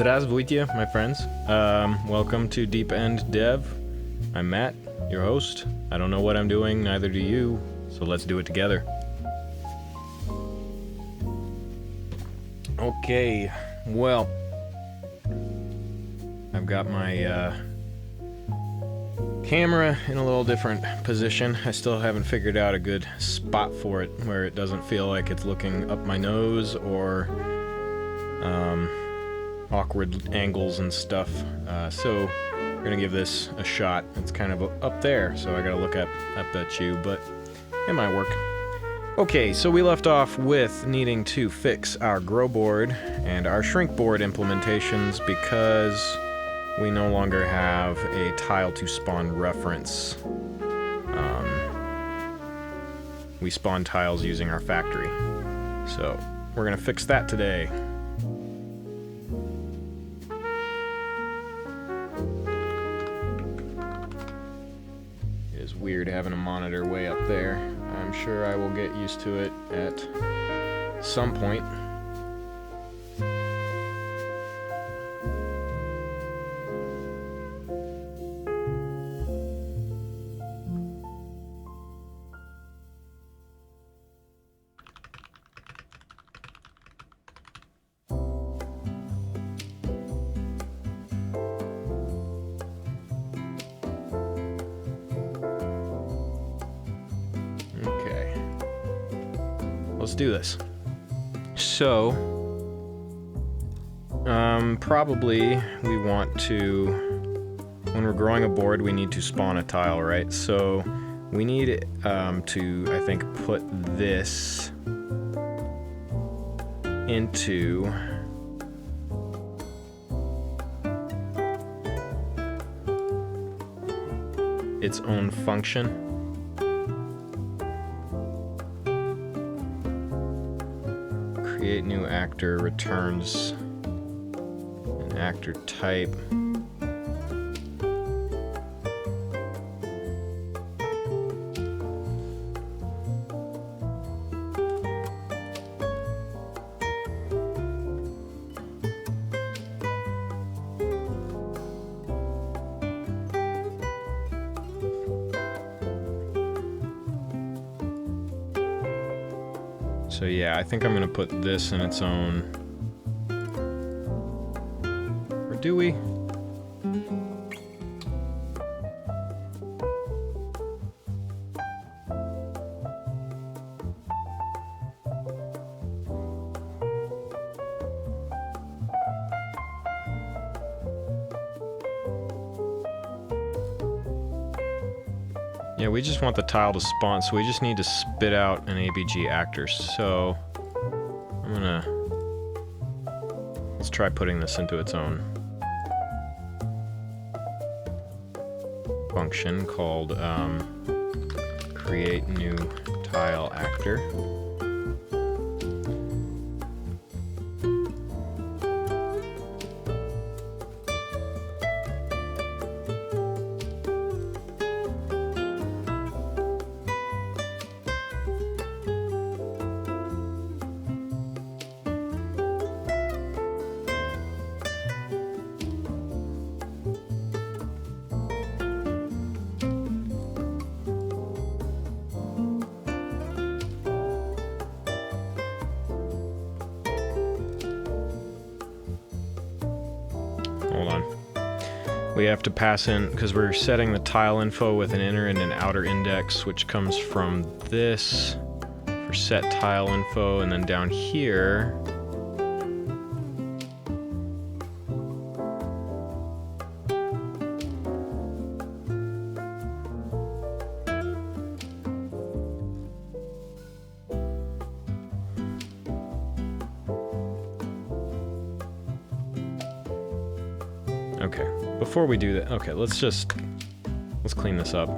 Здравствуйте, my friends. Welcome to Deep End Dev. I'm Matt, your host. I don't know what I'm doing, neither do you, so let's do it together. Okay, well, I've got my camera in a little different position. I still haven't figured out a good spot for it where it doesn't feel like it's looking up my nose or awkward angles and stuff. So we're gonna give this a shot. It's kind of up there, so I gotta look up at you, but it might work. Okay, so we left off with needing to fix our grow board and our shrink board implementations because we no longer have a tile to spawn reference. We spawn tiles using our factory. So we're gonna fix that today. It is weird having a monitor way up there. I'm sure I will get used to it at some point. Let's do this. So, probably we want to, when we're growing a board, we need to spawn a tile, right? So we need to, I think, put this into its own function. Create new actor returns an actor type. So yeah, I think I'm gonna put this in its own. Or do we? Yeah, we just want the tile to spawn, so we just need to spit out an ABG actor. So I'm gonna, let's try putting this into its own function called create new tile actor. Hold on. We have to pass in, because we're setting the tile info with an inner and an outer index, which comes from this for set tile info, and then down here okay, before we do that, okay, let's clean this up.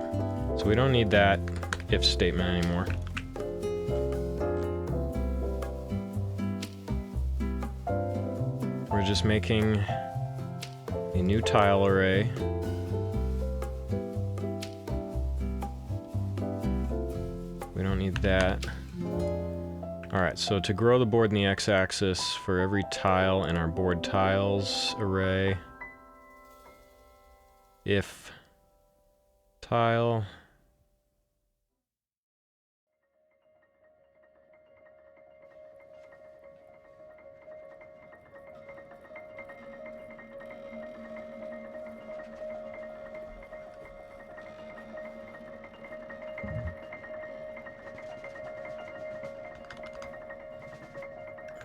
So we don't need that if statement anymore. We're just making a new tile array. We don't need that. Alright, so to grow the board in the x-axis, for every tile in our board tiles array, if tile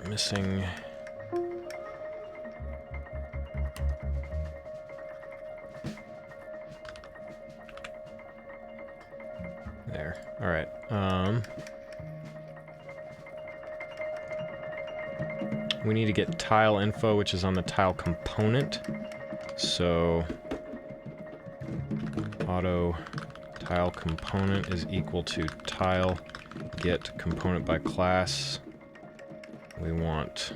missing there. All right. We need to get tile info, which is on the tile component. So auto tile component is equal to tile get component by class. We want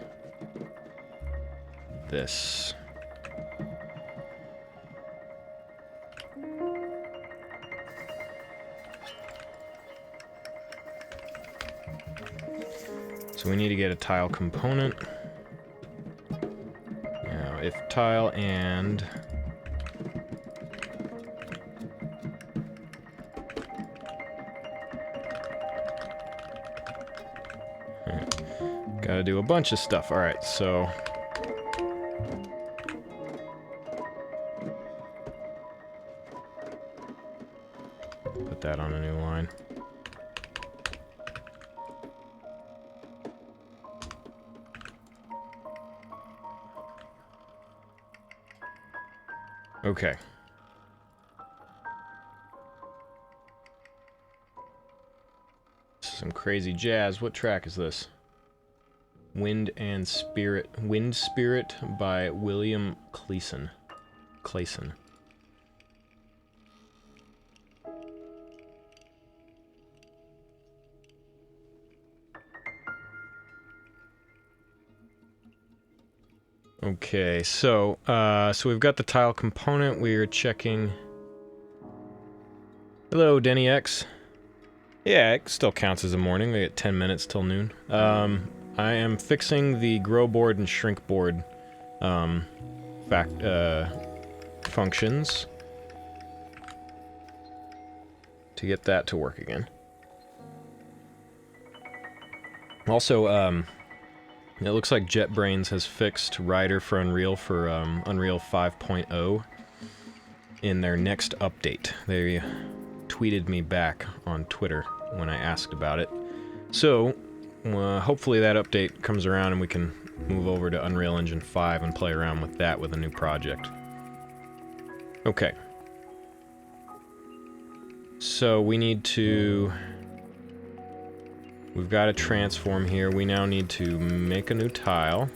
this. So we need to get a tile component. Now, if tile and gotta do a bunch of stuff. All right, so put that on a new line. Okay. This is some crazy jazz. What track is this? Wind Spirit by William Clayson. Okay, so we've got the tile component. We're checking. Hello, Denny X. Yeah, it still counts as a morning. We get 10 minutes till noon. I am fixing the grow board and shrink board functions to get that to work again. Also, it looks like JetBrains has fixed Rider for Unreal 5.0 in their next update. They tweeted me back on Twitter when I asked about it. So, hopefully that update comes around and we can move over to Unreal Engine 5 and play around with that with a new project. Okay. So we need to... We've got a transform here. We now need to make a new tile.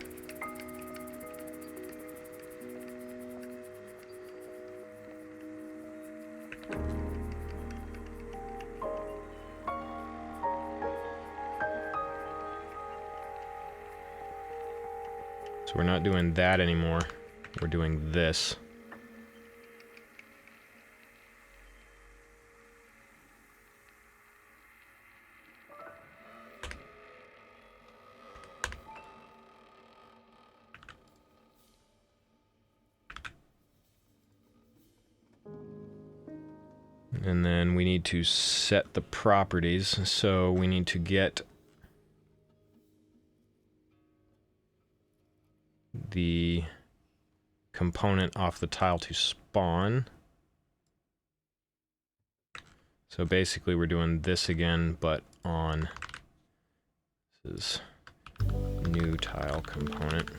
So we're not doing that anymore. We're doing this. And then we need to set the properties. So we need to get the component off the tile to spawn. So basically we're doing this again, but on this is new tile component.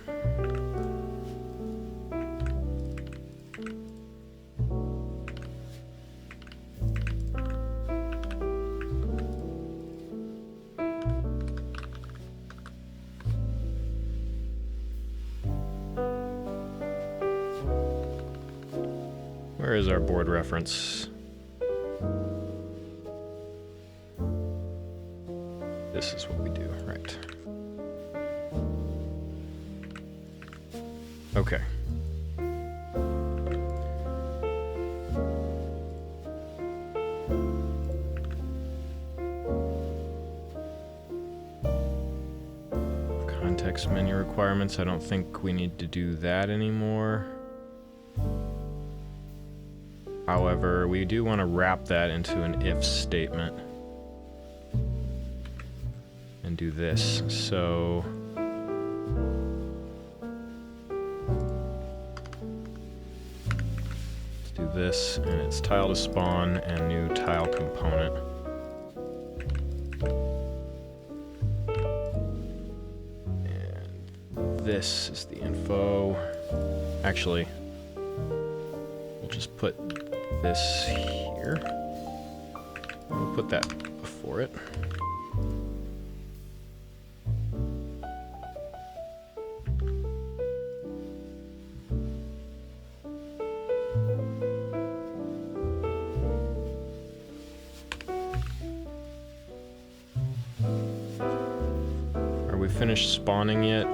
Where is our board reference? This is what we do, right? Okay. context menu requirements. I don't think we need to do that anymore. However, we do want to wrap that into an if statement and do this. So let's do this, and it's tile to spawn and new tile component. And this is the info. Actually, we'll just put this here. We'll put that before it. Are we finished spawning yet?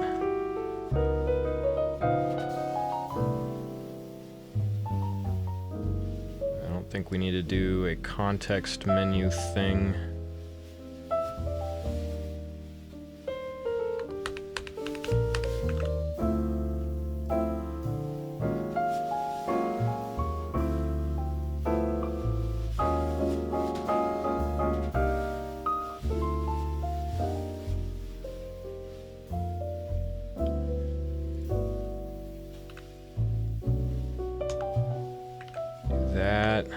I think we need to do a context menu thing. Do that.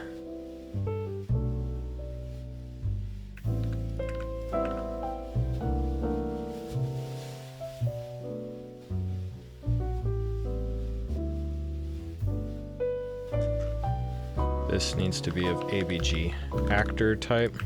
This needs to be of ABG actor type.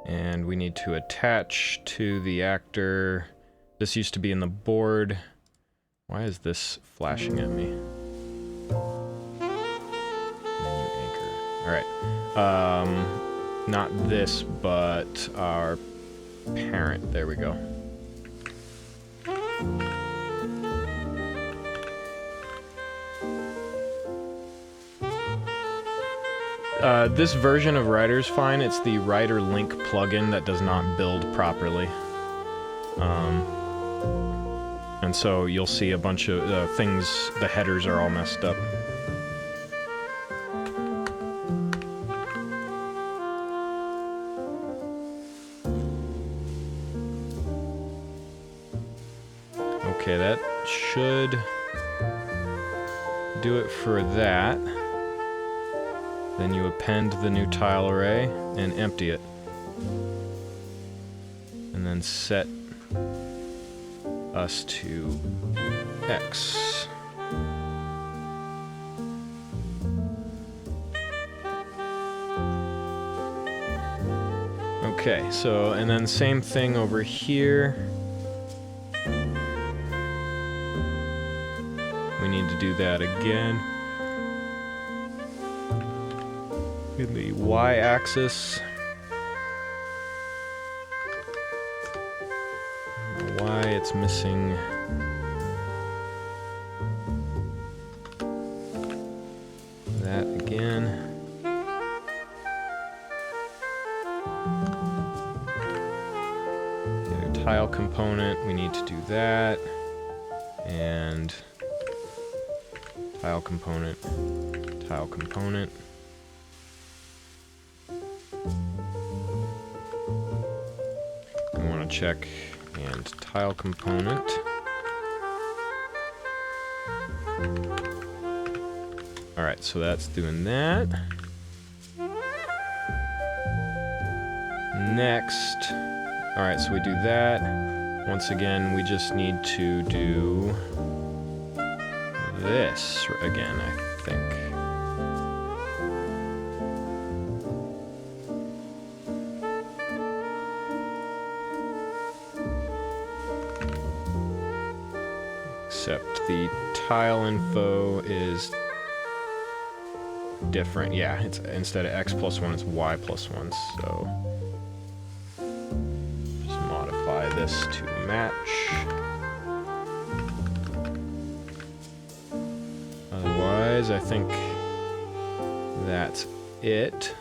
And we need to attach to the actor. This used to be in the board. Why is this flashing at me? Menu anchor. Alright. Not this, but our parent. There we go. This version of Writer's fine. It's the Writer Link plugin that does not build properly. And so you'll see a bunch of things, the headers are all messed up. Okay, that should do it for that. Then you append the new tile array and empty it. And then set us to X. Okay, so, and then same thing over here. We need to do that again. In the Y-axis. I don't know why it's missing. That again. Get a tile component, we need to do that. And tile component, tile component. We want to check and tile component. Alright, so that's doing that. Next, alright, so we do that. Once again, we just need to do this again, I think. Except the tile info is different. Yeah, it's instead of x plus 1, it's y plus 1. So this to match. Otherwise, I think that's it.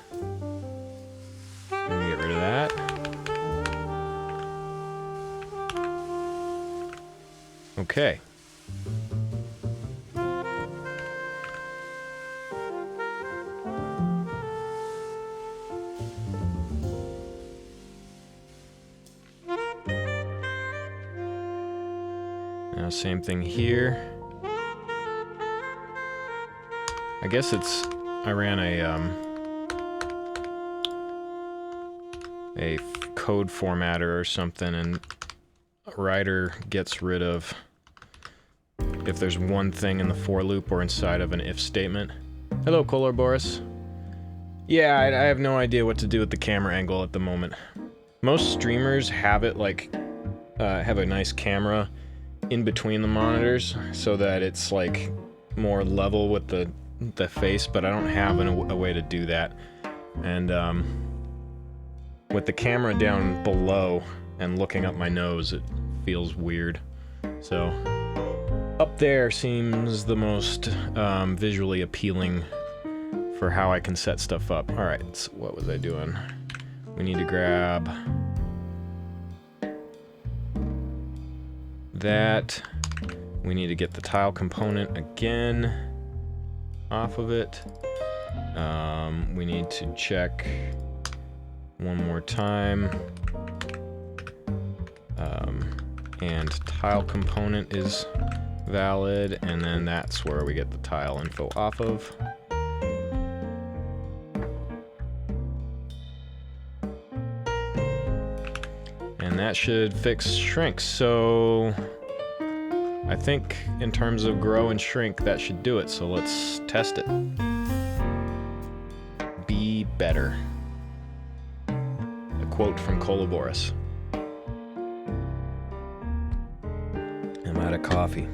Let me get rid of that. Okay. Now, same thing here. I guess I ran a code formatter or something, and writer gets rid of if there's one thing in the for loop or inside of an if statement. Hello, Kolar Boris. Yeah, I have no idea what to do with the camera angle at the moment. Most streamers have it like, have a nice camera in between the monitors so that it's like more level with the face, but I don't have a way to do that. And with the camera down below and looking up my nose, it feels weird. So up there seems the most visually appealing for how I can set stuff up. All right, so what was I doing? We need to grab that. We need to get the tile component again off of it. We need to check one more time. And tile component is valid, and then that's where we get the tile info off of. And that should fix shrink. So I think in terms of grow and shrink, that should do it. So let's test it. Be better. A quote from Koloboris. I'm out of coffee.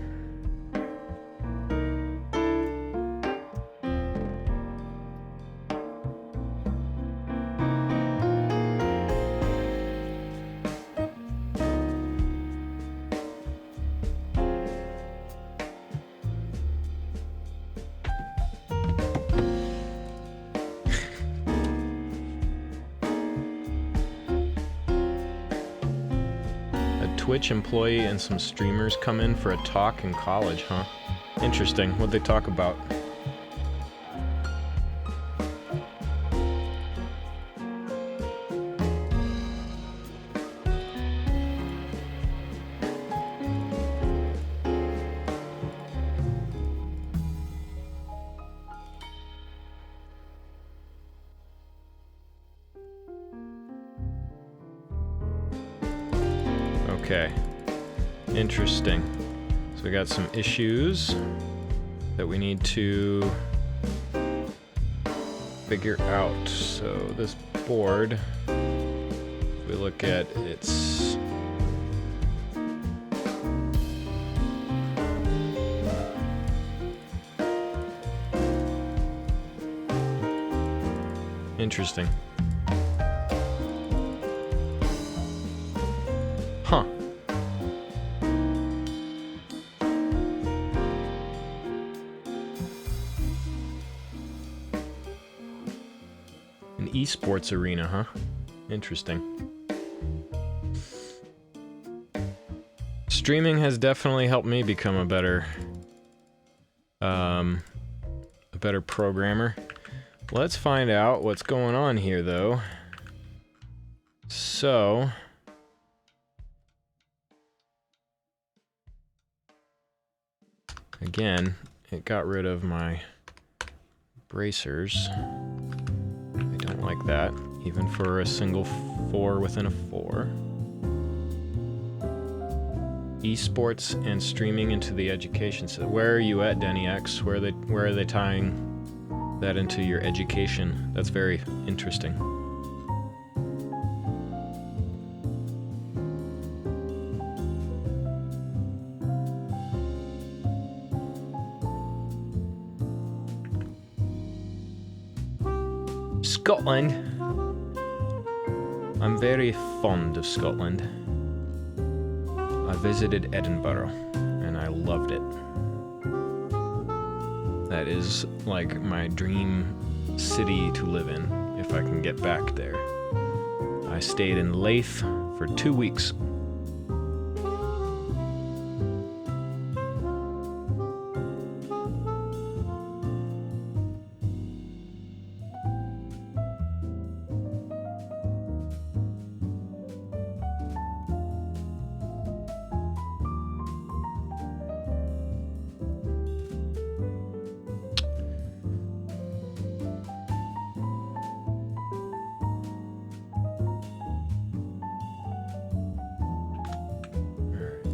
Twitch employee and some streamers come in for a talk in college, huh? Interesting. What'd they talk about? Okay, interesting. So we got some issues that we need to figure out. So this board, if we look at its interesting. Huh. An esports arena, huh? Interesting. Streaming has definitely helped me become a better programmer. Let's find out what's going on here, though. So again, it got rid of my bracers. I don't like that, even for a single 4 within a 4. Esports and streaming into the education system. Where are you at, Denny X? Where are they tying that into your education? That's very interesting. Scotland. I'm very fond of Scotland. I visited Edinburgh, and I loved it. That is like my dream city to live in, if I can get back there. I stayed in Leith for 2 weeks.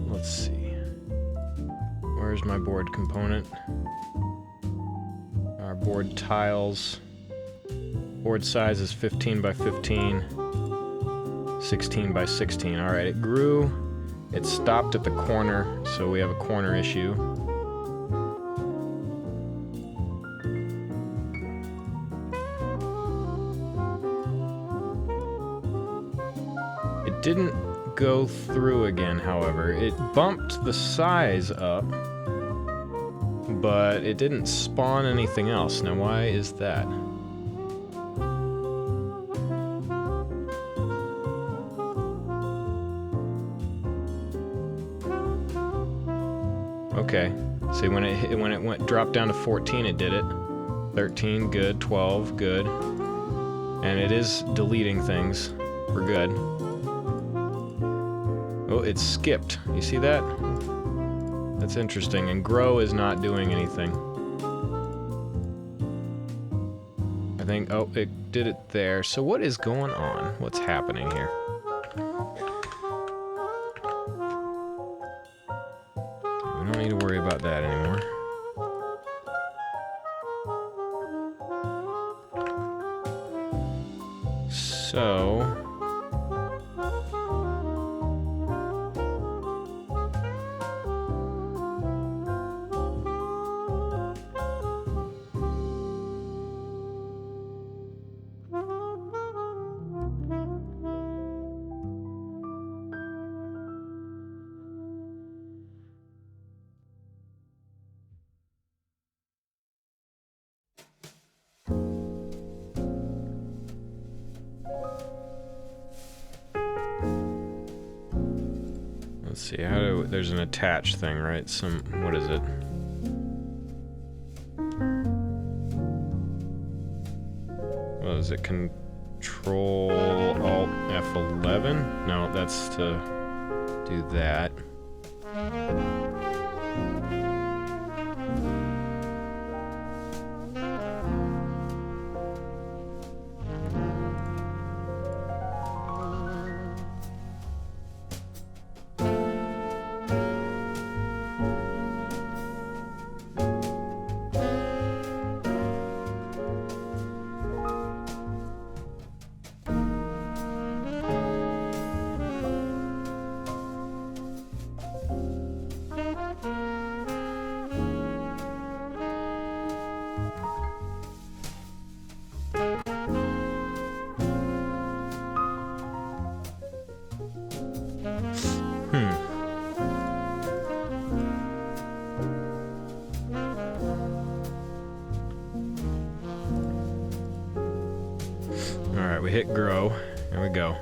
Let's see. Where's my board component? Our board tiles. Board size is 15 by 15, 16 by 16. Alright, it grew. It stopped at the corner, so we have a corner issue. It didn't go through again, however. It bumped the size up, but it didn't spawn anything else. Now, why is that? Okay. See, when it went dropped down to 14, it did it. 13, good. 12, good. And it is deleting things. We're good. Oh, it skipped. You see that? That's interesting. And grow is not doing anything. I think, oh, it did it there. So what is going on? What's happening here? We don't need to worry about that anymore. So... let's see, there's an attach thing, right? What is it? What is it? Control Alt F11? No, that's to do that. Alright, we hit grow. There we go.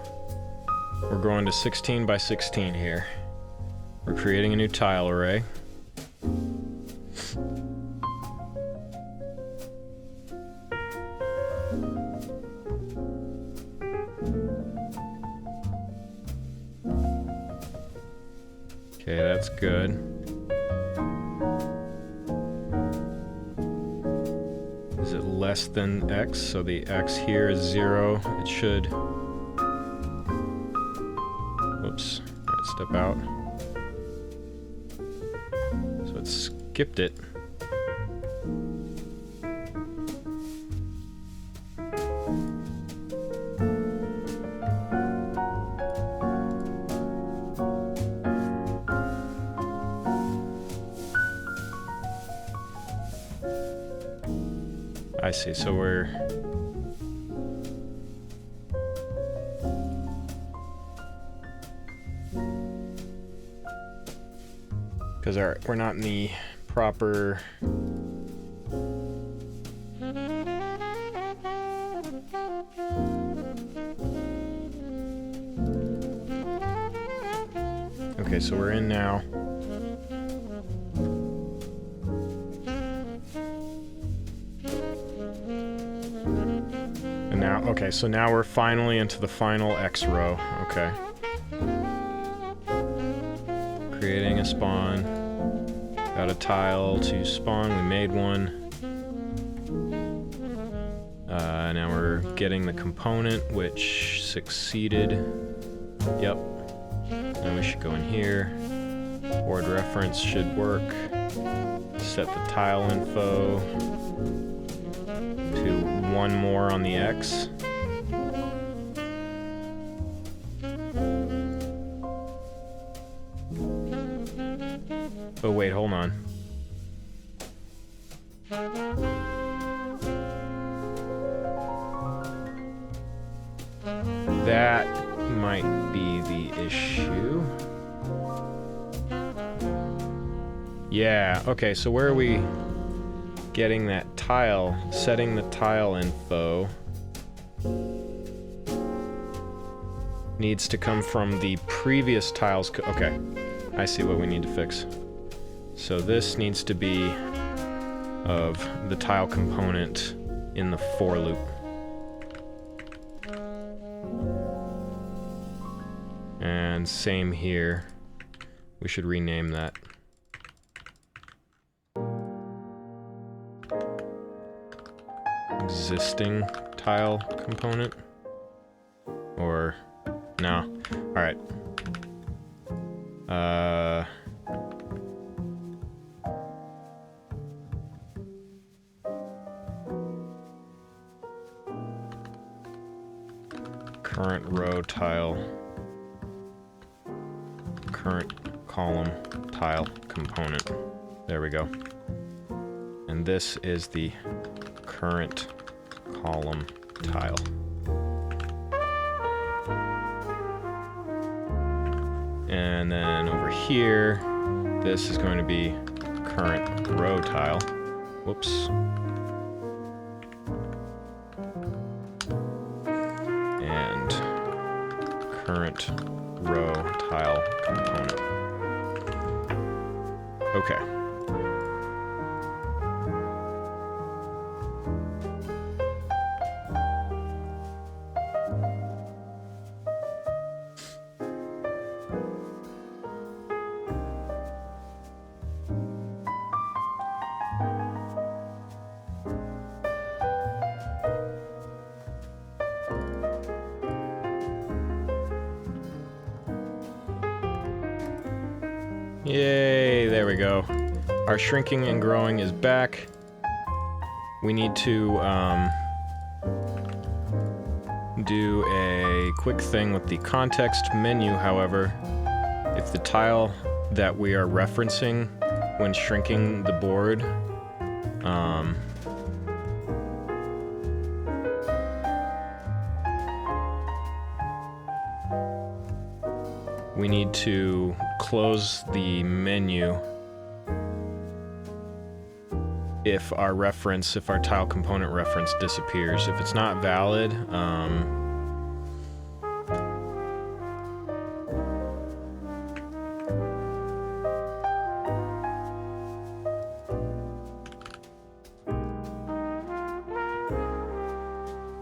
We're growing to 16 by 16 here. We're creating a new tile array. Okay, that's good. Is it less than X? So the X here is 0. It should... Whoops. Alright, step out. So it skipped it. I see, so we're... because we're not in the proper... Okay, so we're in now. And now, okay, so now we're finally into the final X row. Okay. Creating a spawn. Got a tile to spawn. We made one. Now we're getting the component, which succeeded. Yep. Now we should go in here. Board reference should work. Set the tile info to one more on the X. Oh wait, hold on. That might be the issue. Yeah, okay, so where are we getting that tile? Setting the tile info needs to come from the previous tiles. Okay, I see what we need to fix. So this needs to be of the tile component in the for loop. And same here. We should rename that. Existing tile component. Or no. Alright. Current row tile. Current column tile component. There we go. And this is the current column tile. And then over here, this is going to be current row tile. Whoops. And current row tile component. Okay. Yay, there we go. Our shrinking and growing is back. We need to do a quick thing with the context menu, however. If the tile that we are referencing when shrinking the board we need to close the menu if our tile component reference disappears. If it's not valid,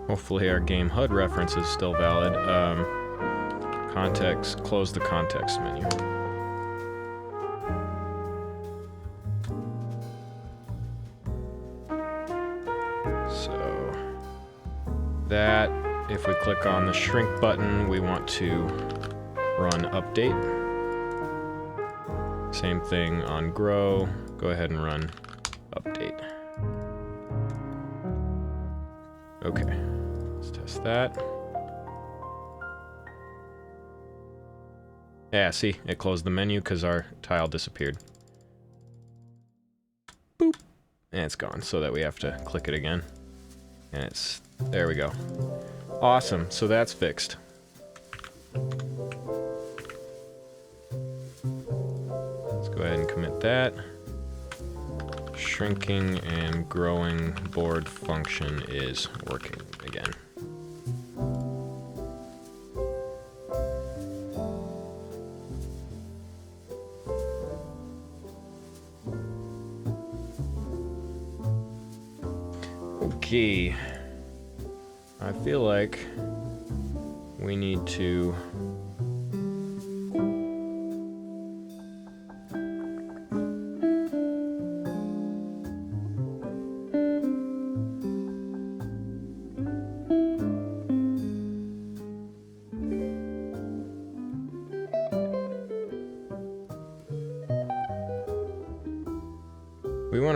hopefully our game HUD reference is still valid. Context, close the context menu. So that, if we click on the shrink button, we want to run update. Same thing on grow, go ahead and run update. Okay, let's test that. Yeah, see, it closed the menu because our tile disappeared. Boop. And it's gone, so that we have to click it again. And it's, there we go. Awesome, so that's fixed. Let's go ahead and commit commit that. Shrinking and growing board function is working again. Okay, I feel like we need to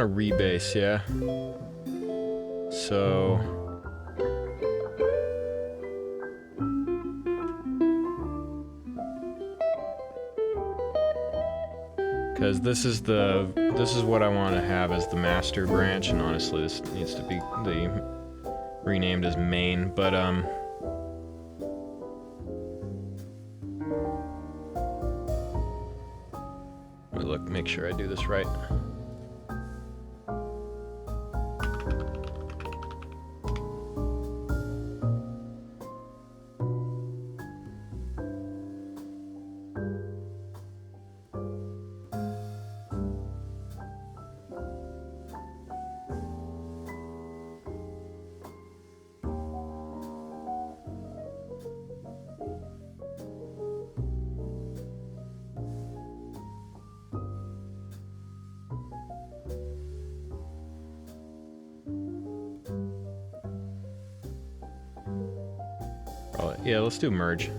rebase, yeah? So because this is what I want to have as the master branch, and honestly this needs to be renamed as main, but look, make sure I do this right. Yeah, let's do merge.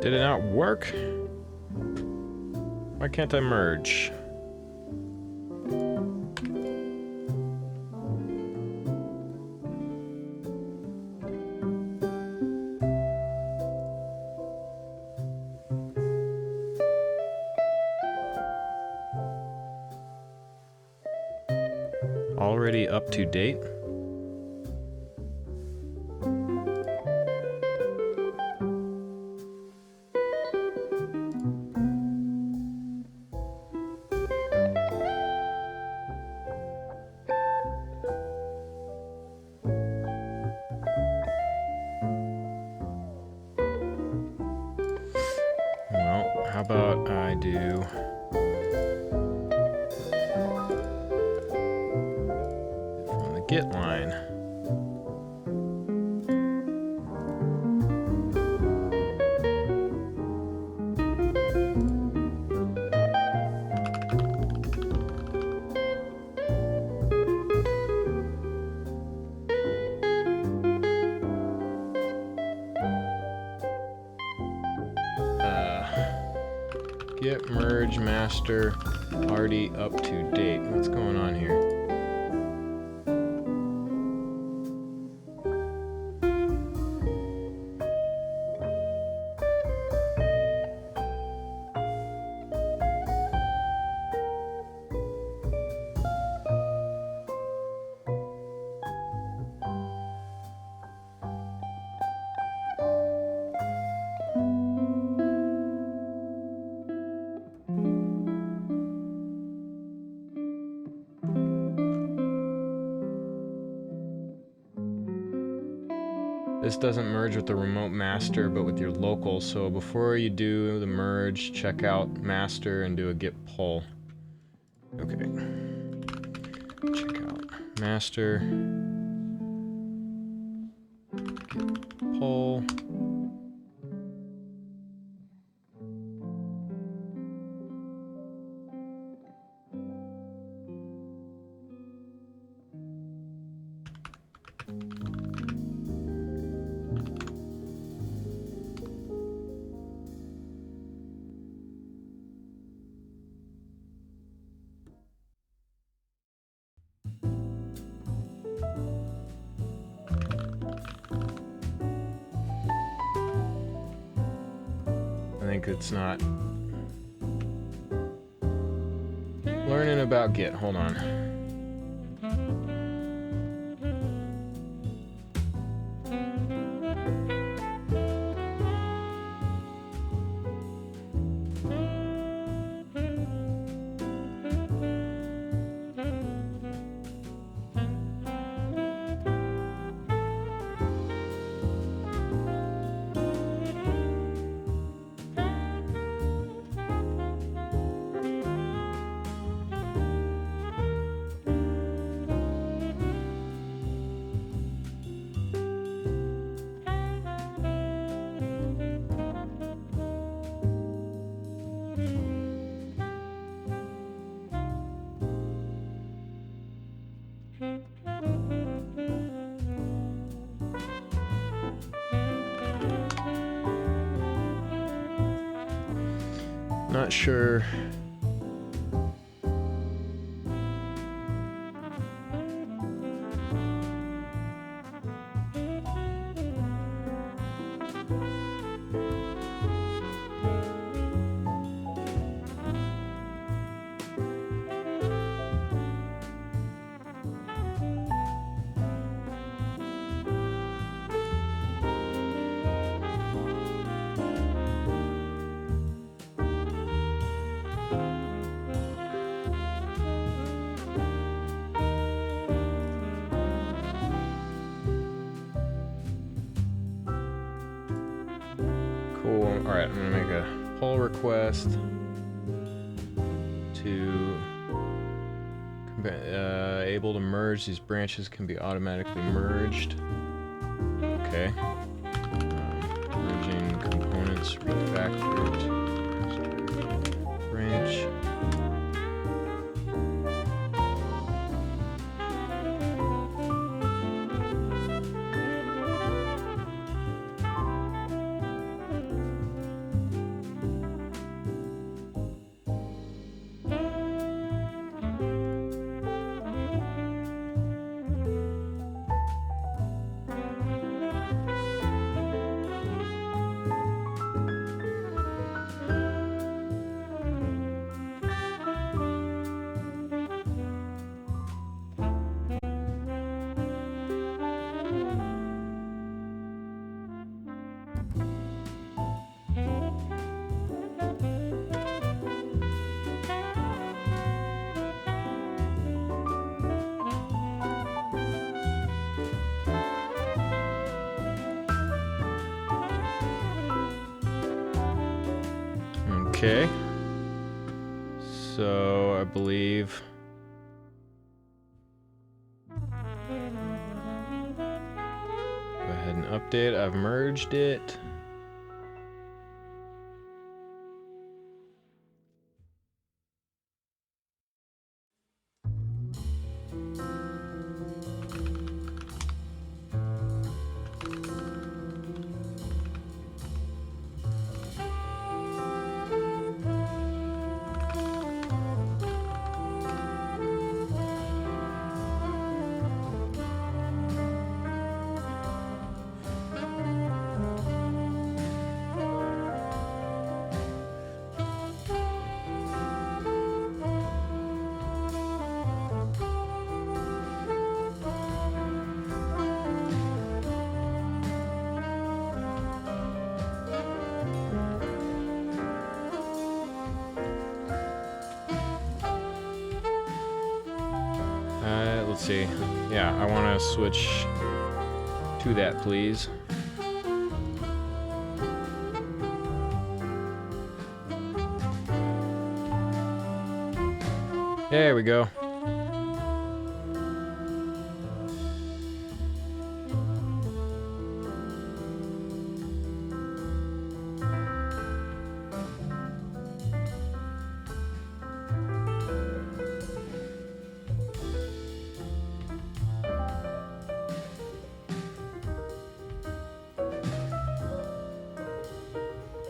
Did it not work? Why can't I merge? Already up to date? How about I do from the get line? Get merge master already up to date. What's going on here? This doesn't merge with the remote master, but with your local. So before you do the merge, check out master and do a git pull. Okay. Check out master. Git pull. think it's not learning about Git. Hold on. Not sure. Cool. Alright, I'm gonna make a pull request to able to merge. These branches can be automatically merged. Okay. Merging components, refactor to branch. Okay, so I believe go ahead and update. I've merged it. Let's see. Yeah, I want to switch to that, please. There we go.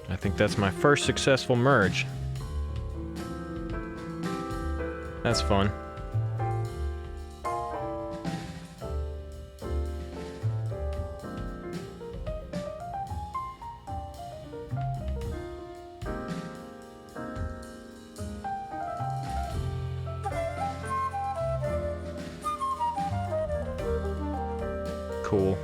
I think that's my first successful merge. That's fun. cool.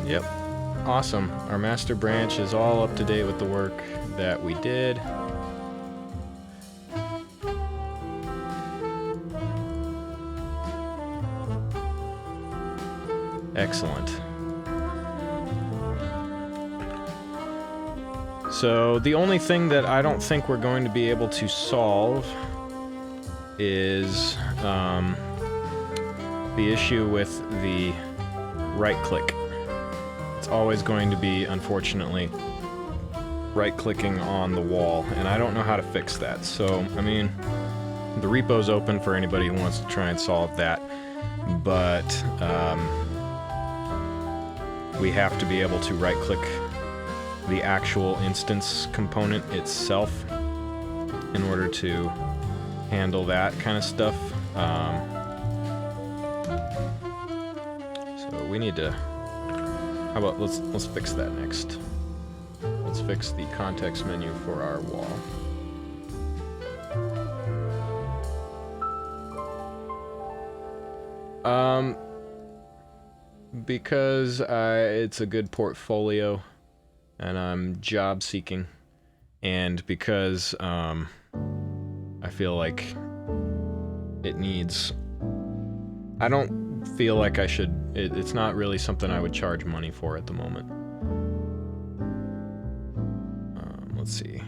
Yep, awesome. Our master branch is all up to date with the work that we did. Excellent. So the only thing that I don't think we're going to be able to solve is the issue with the right click. It's always going to be, unfortunately, right-clicking on the wall, and I don't know how to fix that. So, I mean, the repo's open for anybody who wants to try and solve that, but we have to be able to right-click the actual instance component itself in order to handle that kind of stuff. So we need to... How about let's fix that next. Let's fix the context menu for our wall. Because it's a good portfolio and I'm job seeking, and because I feel like it needs... I don't feel like I should... It's not really something I would charge money for at the moment. Let's see.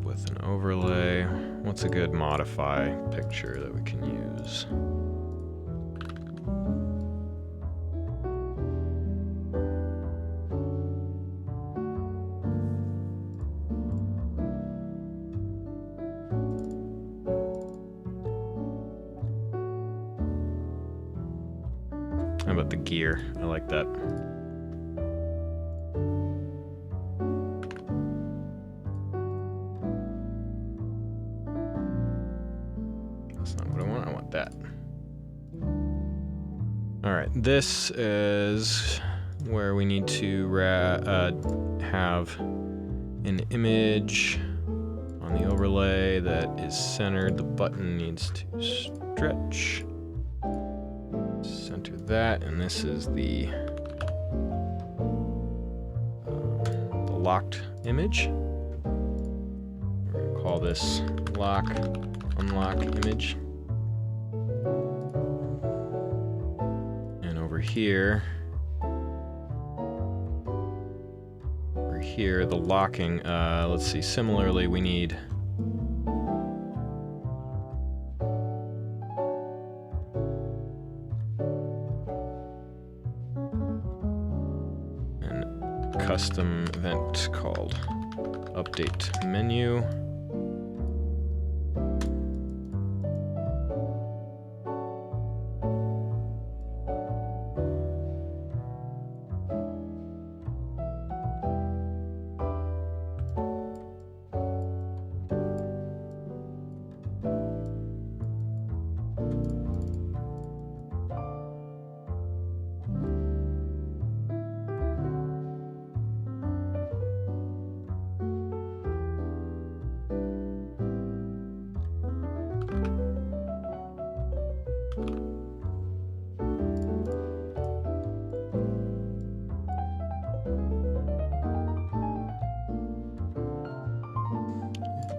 With an overlay. What's a good modify picture that we can use? How about the gear? I like that. This is where we need to have an image on the overlay that is centered. The button needs to stretch. Center that, and this is the locked image. We're going to call this lock, unlock image. Here, over here, the locking, let's see, similarly we need a custom event called update menu.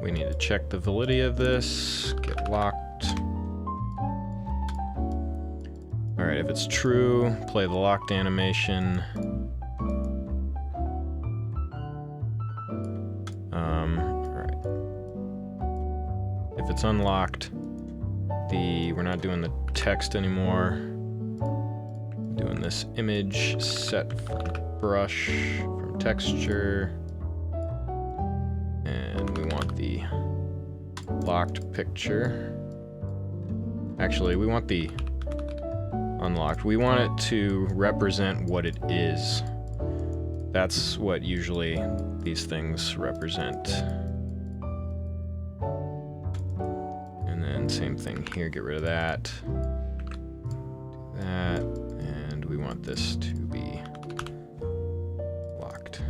We need to check the validity of this, get locked. Alright, if it's true, play the locked animation. Alright. if it's unlocked, we're not doing the text anymore. Doing this image set from brush from texture, and we want the locked picture. Actually, we want the unlocked. We want it to represent what it is. That's what usually these things represent. And then same thing here, get rid of that. Do that, and we want this to be locked.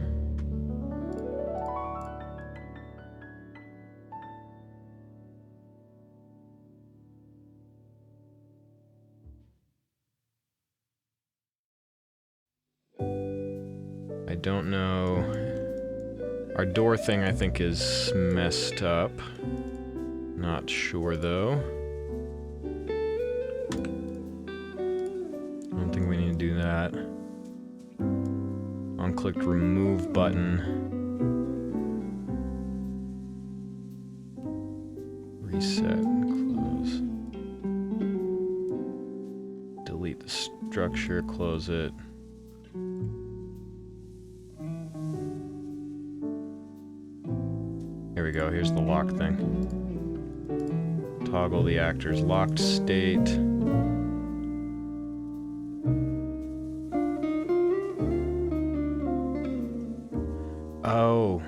I don't know. Our door thing, I think, is messed up. Not sure, though. I don't think we need to do that. Unclicked remove button. Reset and close. Delete the structure, close it. Here we go, here's the lock thing. Toggle the actor's locked state. Oh.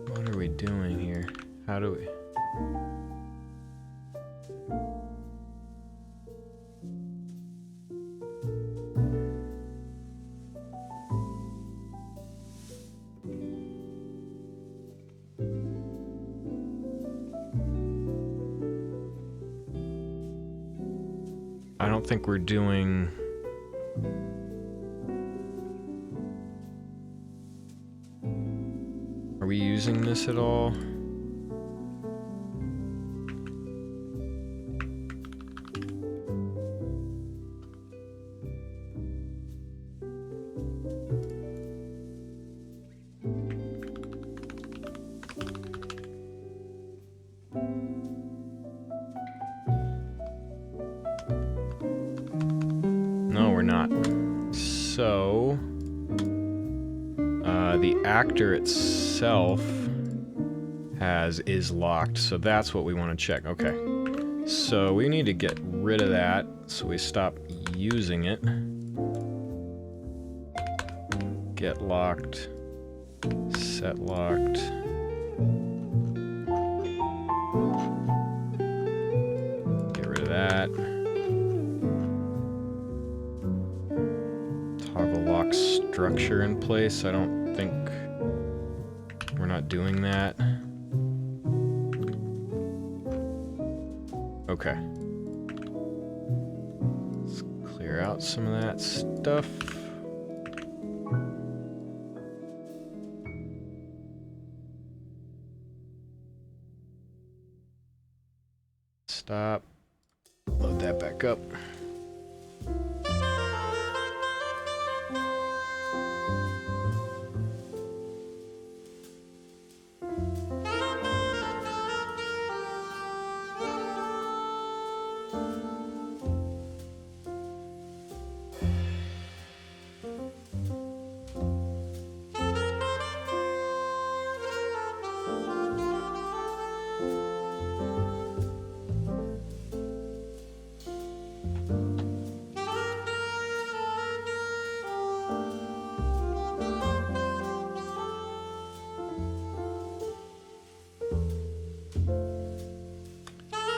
What are we doing here? How do we... I don't think we're doing... Are we using this at all? No, we're not. So, the actor itself is locked, so that's what we want to check. Okay. So we need to get rid of that so we stop using it. Get locked. Set locked. Get rid of that. Toggle lock structure in place. I don't think we're not doing that. Okay. Let's clear out some of that stuff. Stop. Load that back up.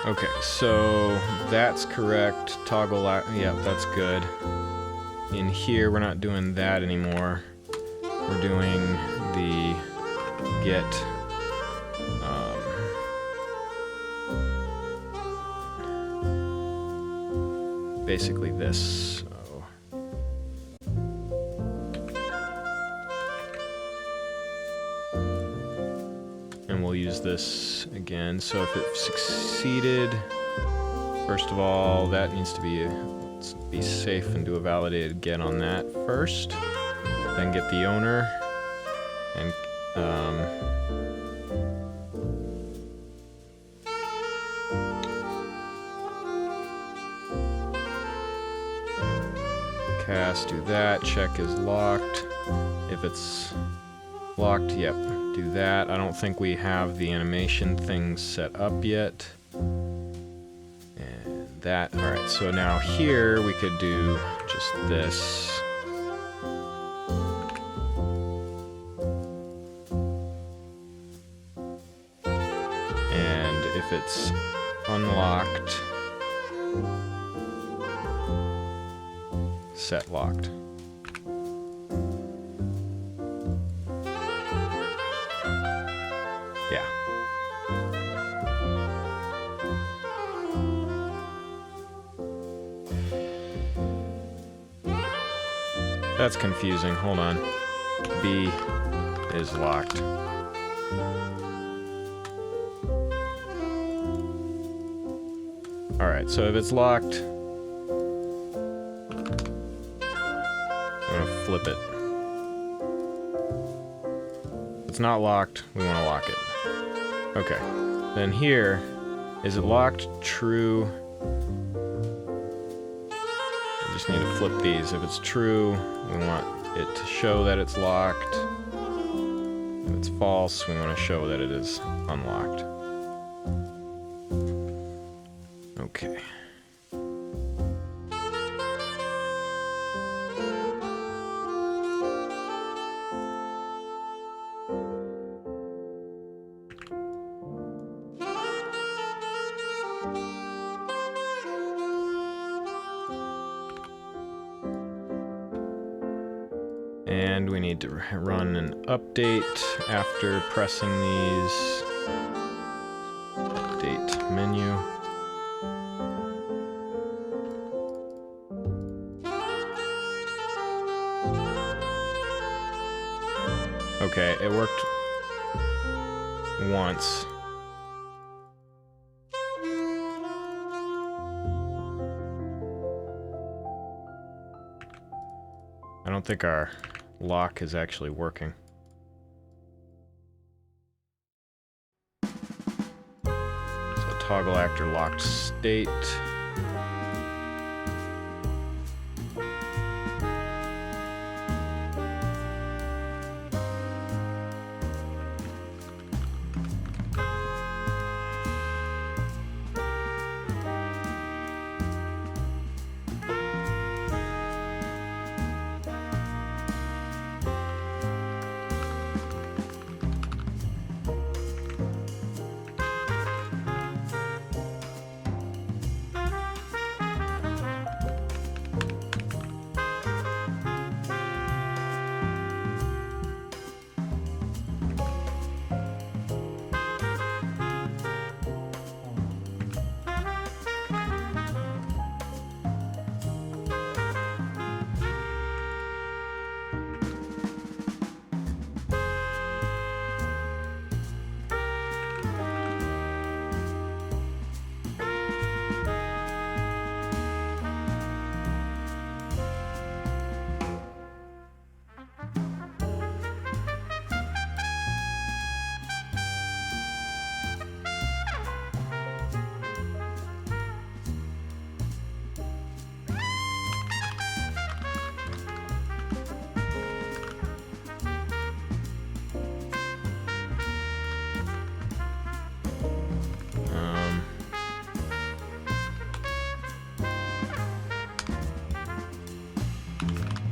Okay, so that's correct. Toggle, yeah, that's good. In here, we're not doing that anymore. We're doing the get. Basically this. And we'll use this again. So if it succeeded, first of all, that needs to be, let's be safe and do a validated get on that first. then get the owner, and cast, do that, check is locked. If it's locked, yep, do that. I don't think we have the animation thing set up yet. And that, alright, so now here we could do just this. And if it's unlocked, set locked. Yeah. That's confusing. Hold on. B is locked. Alright, so if it's locked, I'm gonna flip it. If it's not locked, we want to lock it. Okay. Then here, is it locked? True. We just need to flip these. If it's true, we want it to show that it's locked. If it's false, we want to show that it is unlocked. Okay. And we need to run an update after pressing these. Update menu. Okay, it worked once. I don't think our lock is actually working. So toggle actor locked state.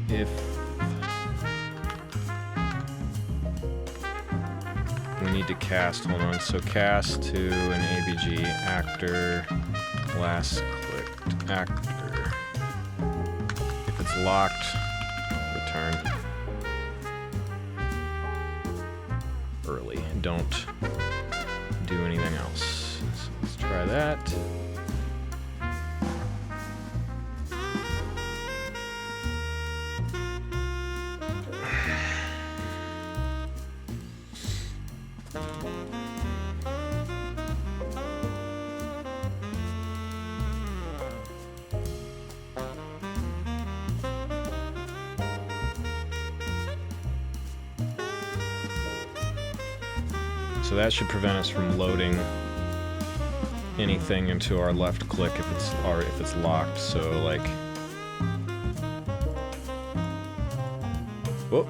If we need to cast, hold on, so cast to an ABG actor, last clicked actor. If it's locked, return early. Don't do anything else. So let's try that. So that should prevent us from loading anything into our left click if it's locked. So like, whoop.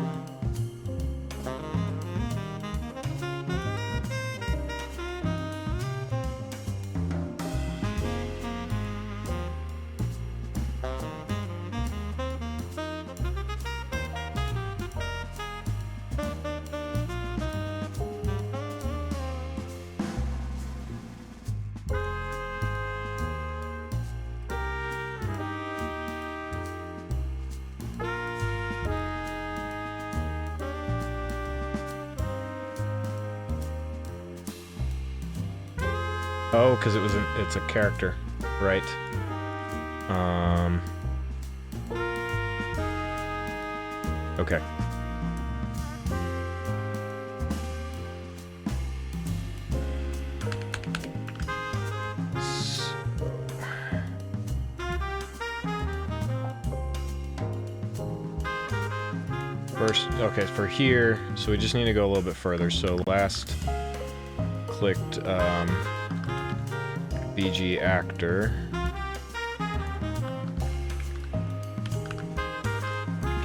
Oh, because it's a character, right? Okay. First, okay, for here, so we just need to go a little bit further. So last clicked BG actor.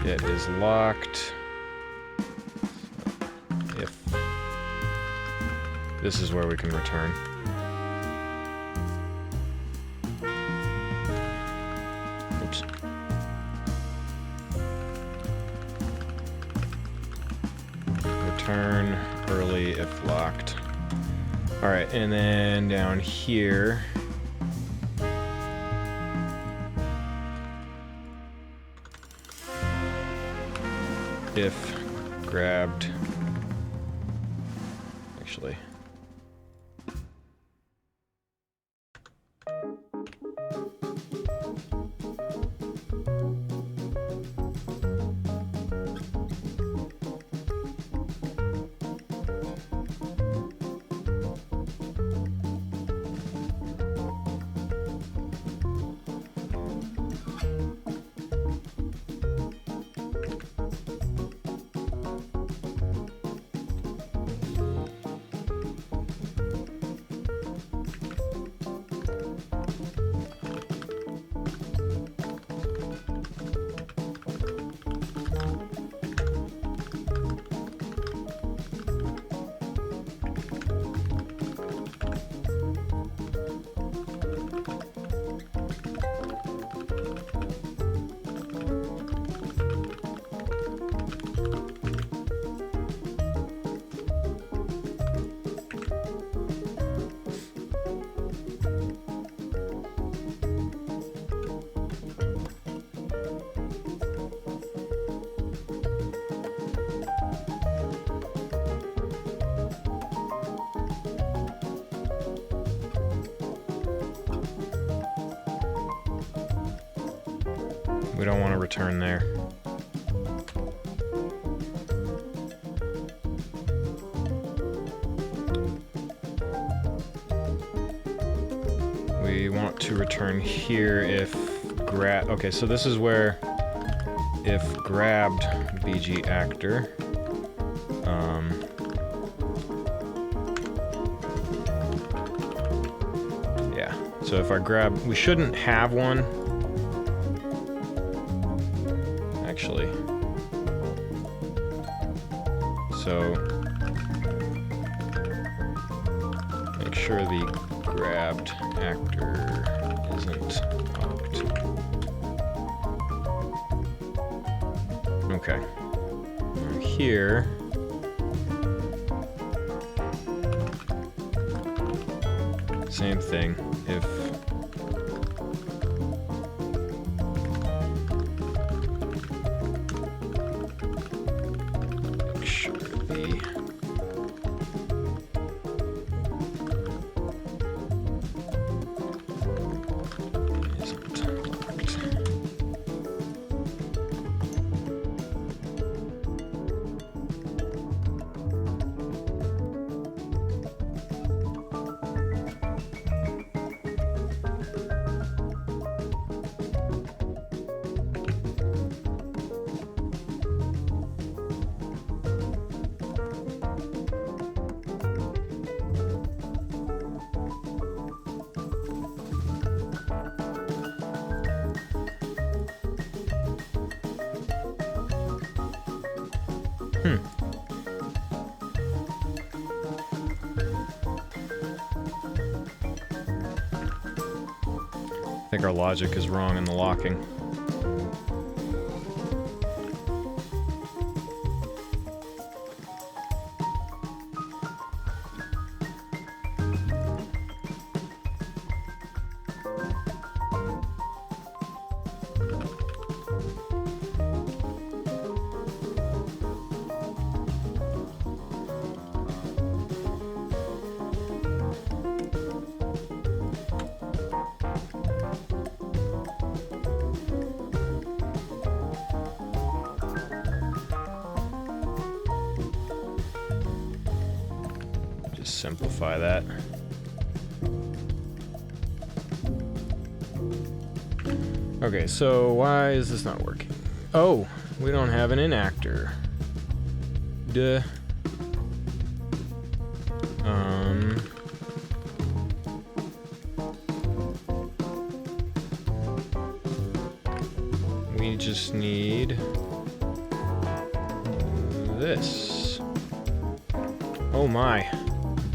It is locked. If this is where we can return. Oops. Return early if locked. Alright, and then down here, if grabbed, actually, we don't want to return there. We want to return here if okay, so this is where if grabbed BG actor, yeah, so if I grab, we shouldn't have one. Actually. So make sure the grabbed actor isn't locked. Okay. Now here, same thing. If I think our logic is wrong in the locking. Simplify that. Okay, so why is this not working? Oh, we don't have an inactor. Duh. We just need this. Oh my.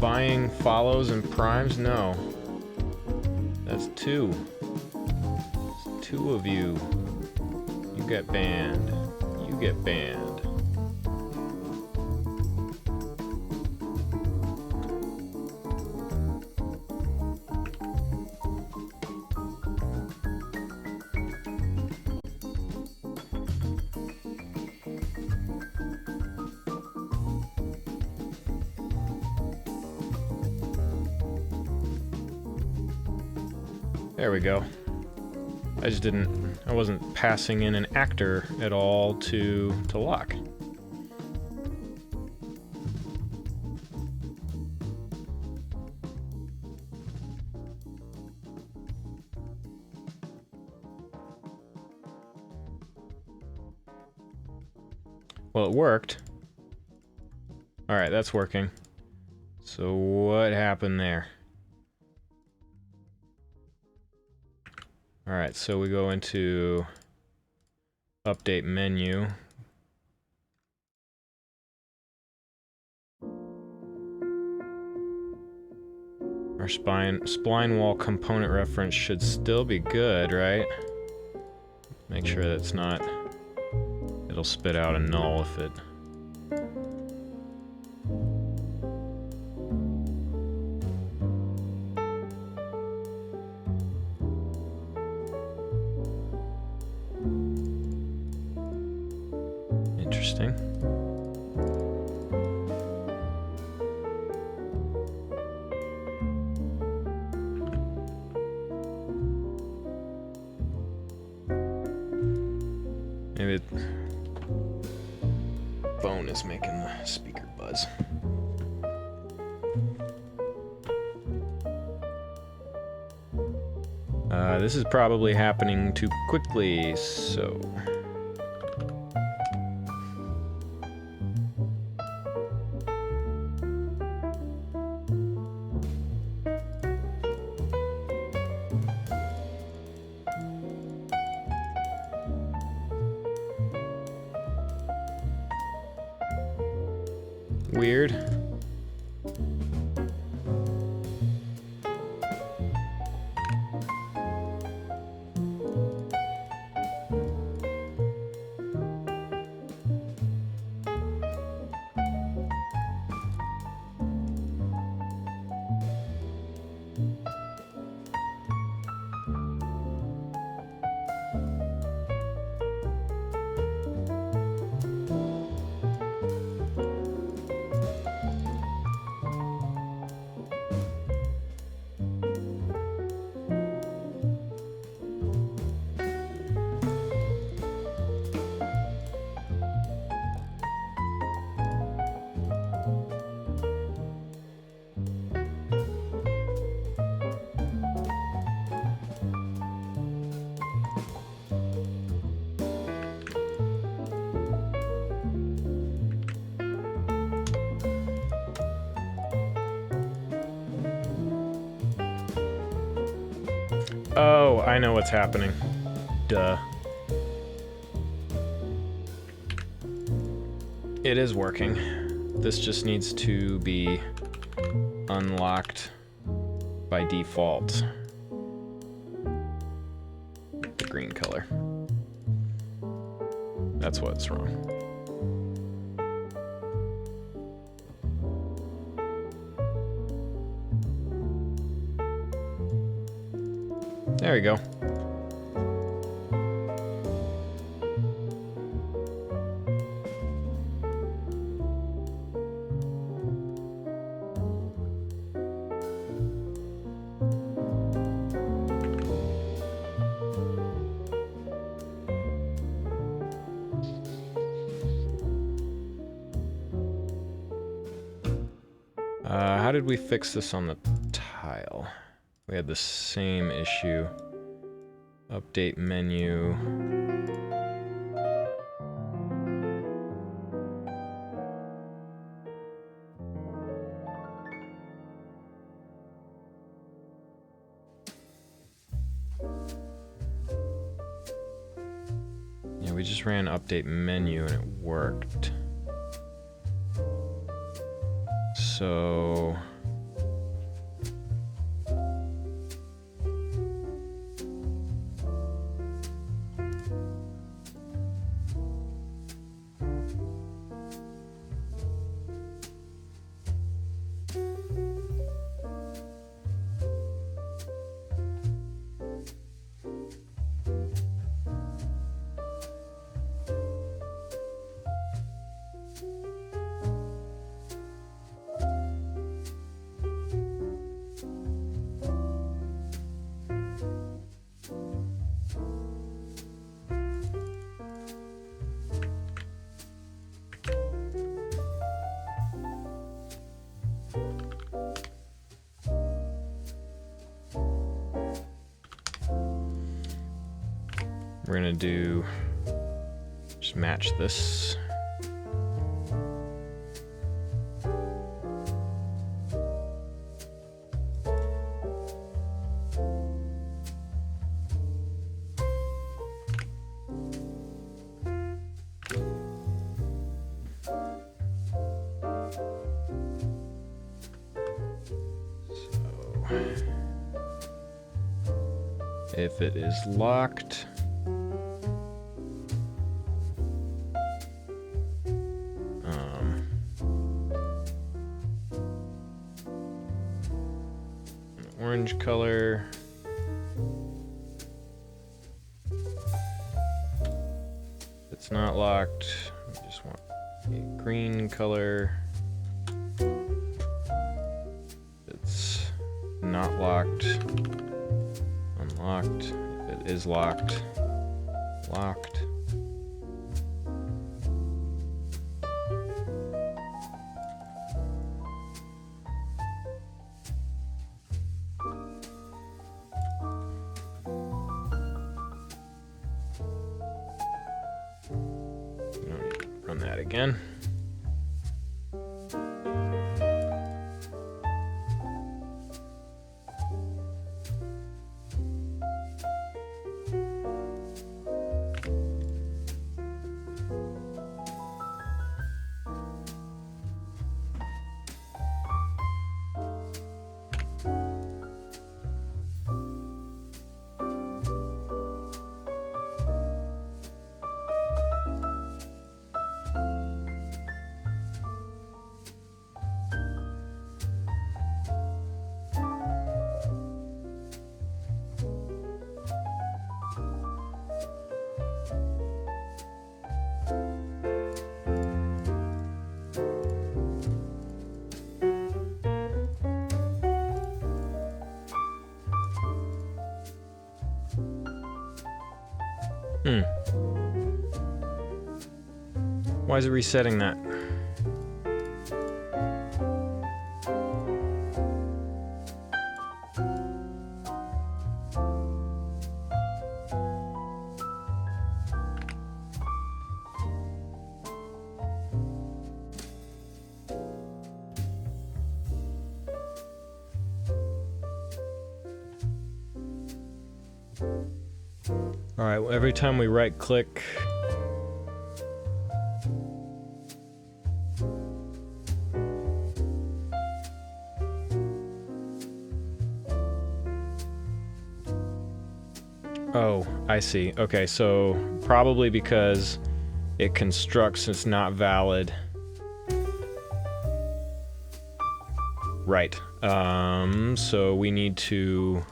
Buying follows and primes? No. That's two. It's two of you. You get banned. You get banned. There we go. I wasn't passing in an actor at all to lock. Well, it worked. Alright, that's working. So what happened there? Alright, so we go into update menu. Our spline wall component reference should still be good, right? Make sure that's not... It'll spit out a null if it... Interesting. Maybe phone is making the speaker buzz. This is probably happening too quickly, so... Weird. Oh, I know what's happening. Duh. It is working. This just needs to be unlocked by default. The green color. That's what's wrong. There we go. How did we fix this on the tile? We had the same issue. Update menu. Yeah, we just ran update menu and it worked. So we're gonna do, just match this. If it is locked, orange color. If it's not locked, I just want a green color. If it's not locked, unlocked. If it is locked, locked. Run that again. Why is it resetting that? All right, every time we right click, I see. Okay, so probably because it constructs, it's not valid. Right. So we need to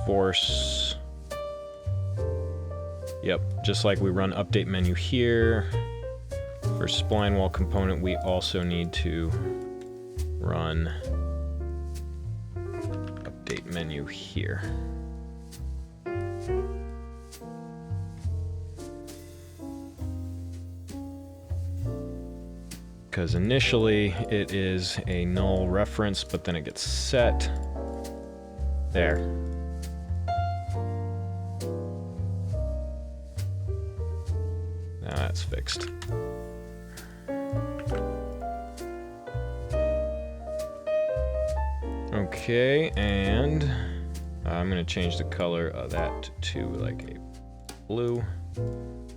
force... Yep, just like we run update menu here. For spline wall component, we also need to run update menu here. Because initially it is a null reference, but then it gets set. There. Now that's fixed. Okay, and I'm going to change the color of that to like a blue.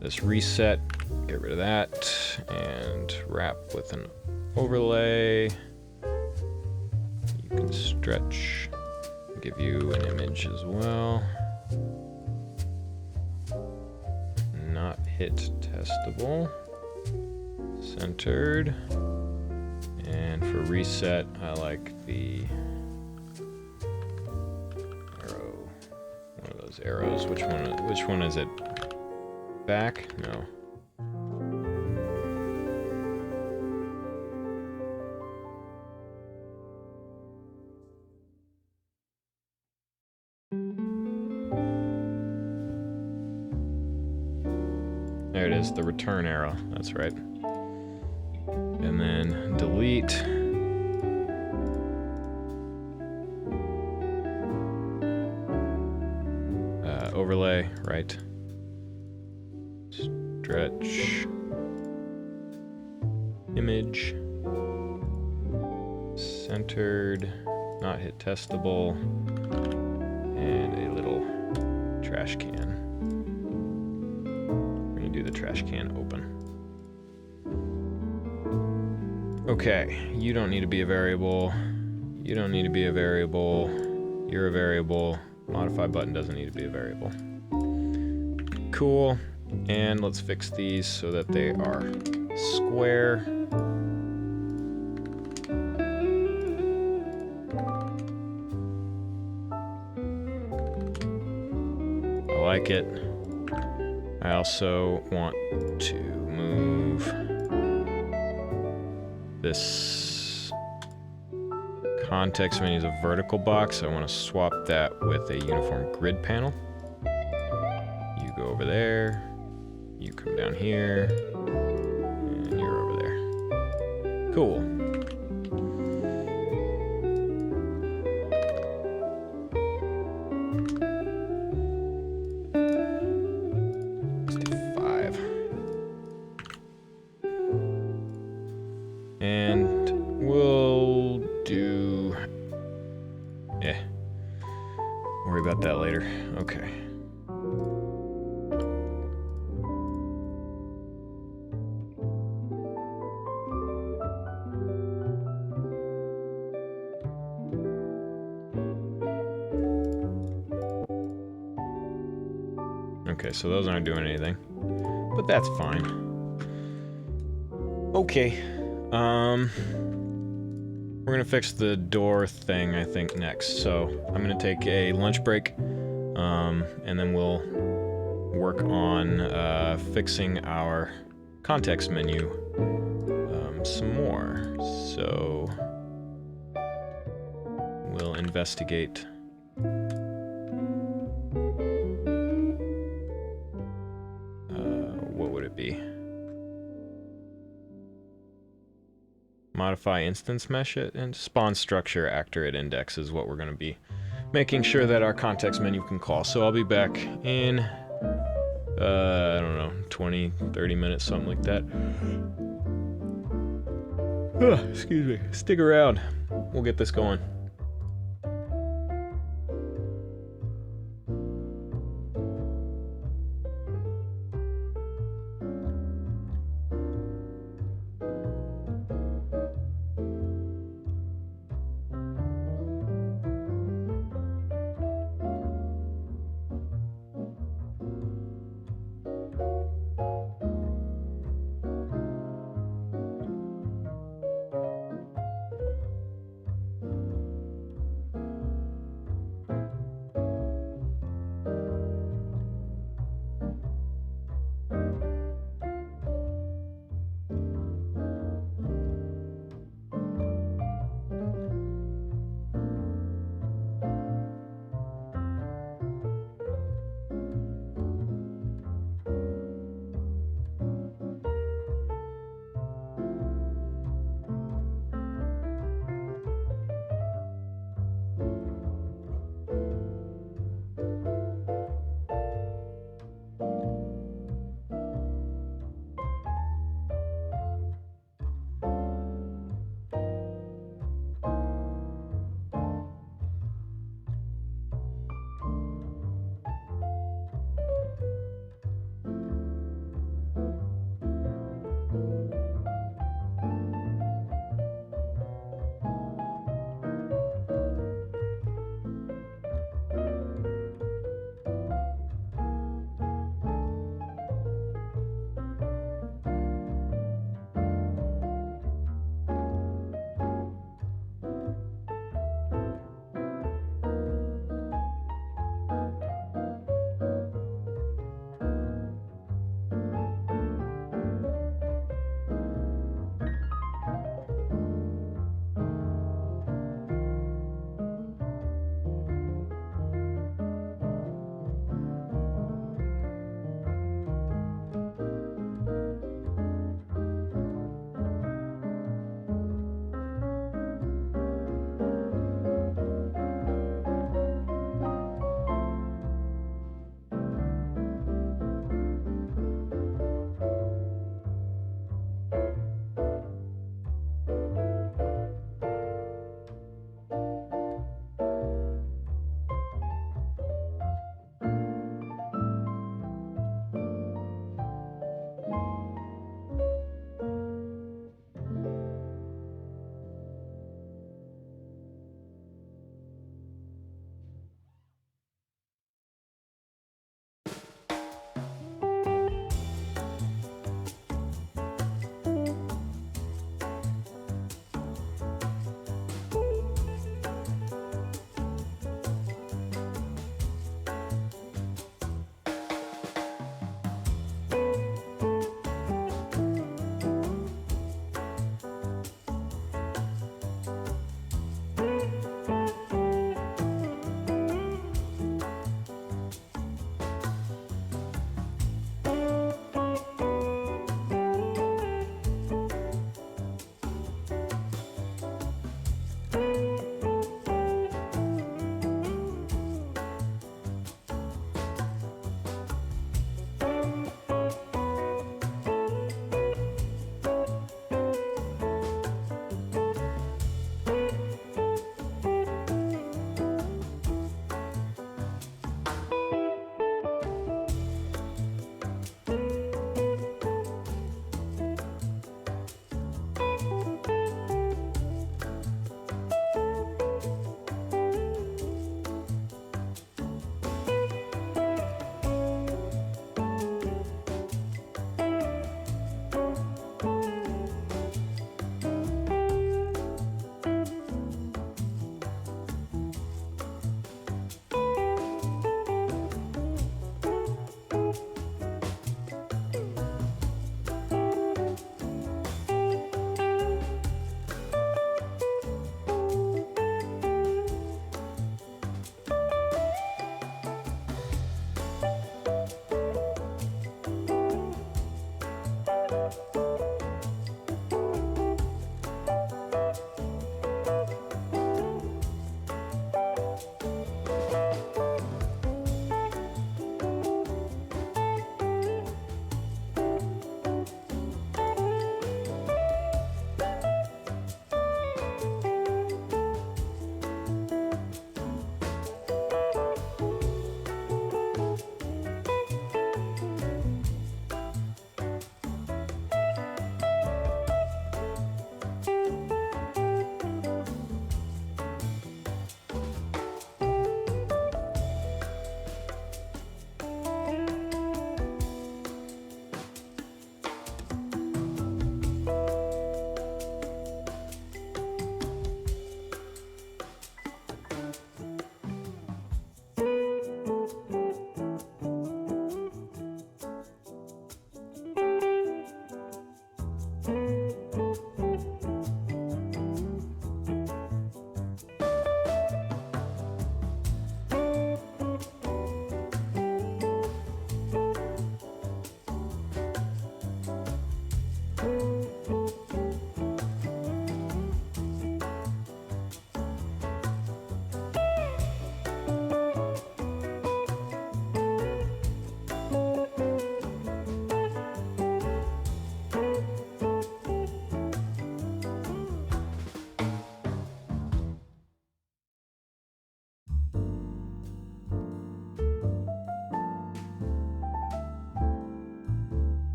This reset, get rid of that, and wrap with an overlay. You can stretch, give you an image as well. Not hit testable. Centered. And for reset, I like the arrow. One of those arrows. Which one is it? Back? No. There it is, the return arrow. That's right. And then delete. Overlay, right. Stretch. Image. Centered. Not hit testable. And a little trash can. We're gonna do the trash can open. Okay, you don't need to be a variable. You don't need to be a variable. You're a variable. Modify button doesn't need to be a variable. Cool. And let's fix these so that they are square. I like it. I also want to move this context menu is a vertical box. I want to swap that with a uniform grid panel. You go over there, you come down here, and you're over there. Cool. Let's do 5. And we'll do... worry about that later. Okay. Okay, so those aren't doing anything. But that's fine. Okay. We're gonna fix the door thing, I think, next. So I'm gonna take a lunch break, and then we'll work on fixing our context menu some more. So we'll investigate. What would it be? Modify instance mesh it, and spawn structure actor at index is what we're going to be making sure that our context menu can call. So I'll be back in, I don't know, 20, 30 minutes, something like that. Excuse me. Stick around. We'll get this going.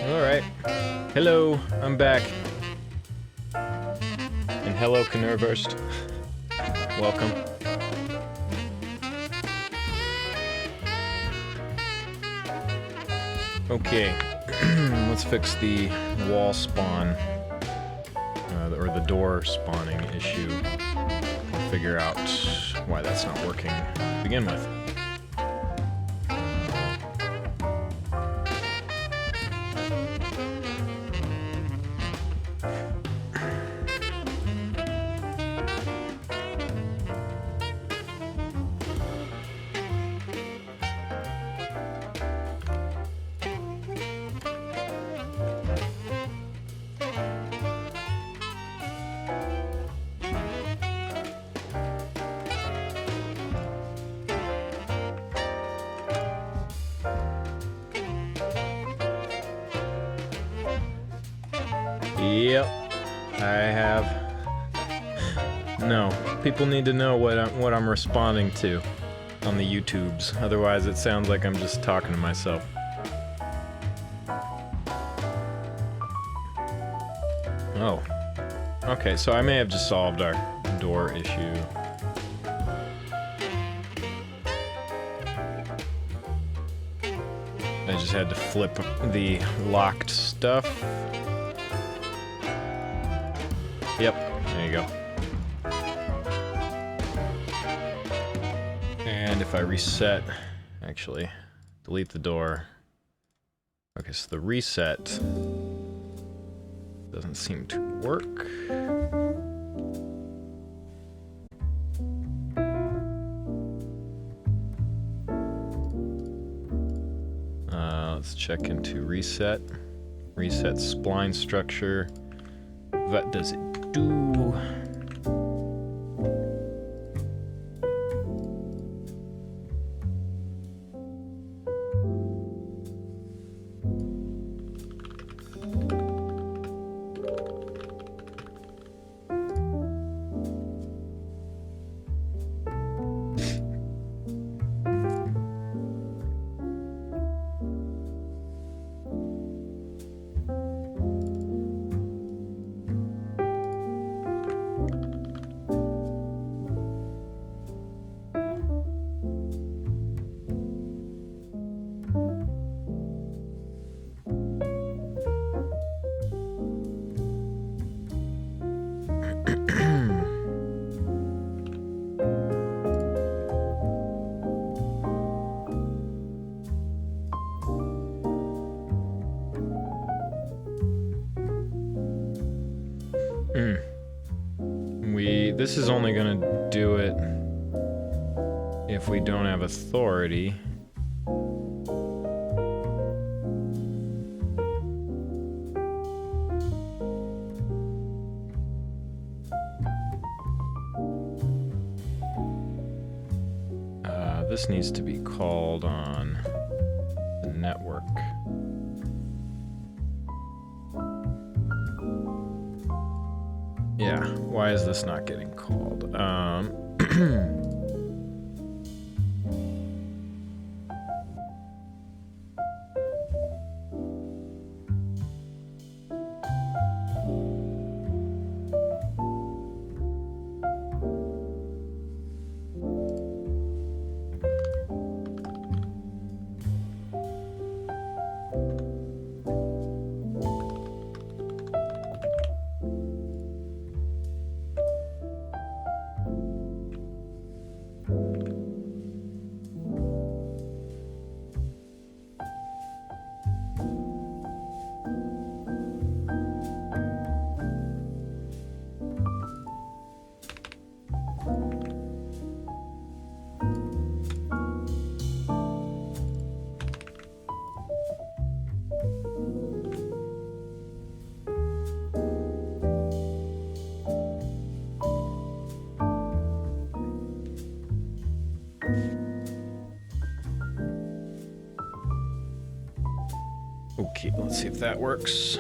Alright. Hello, I'm back. And hello, Canerverst. Welcome. Okay, let's fix the wall spawn, or the door spawning issue. I'll figure out why that's not working to begin with. Yep, I have. No, people need to know what I'm responding to on the YouTubes. Otherwise, it sounds like I'm just talking to myself. Oh, okay. So I may have just solved our door issue. I just had to flip the locked stuff. Yep, there you go. And if I reset, actually, delete the door. Okay, so the reset doesn't seem to work. Let's check into reset. Reset spline structure. What does it do? This is only gonna do it if we don't have authority. This needs to be called on the network. Yeah, why is this not getting called? Okay, let's see if that works.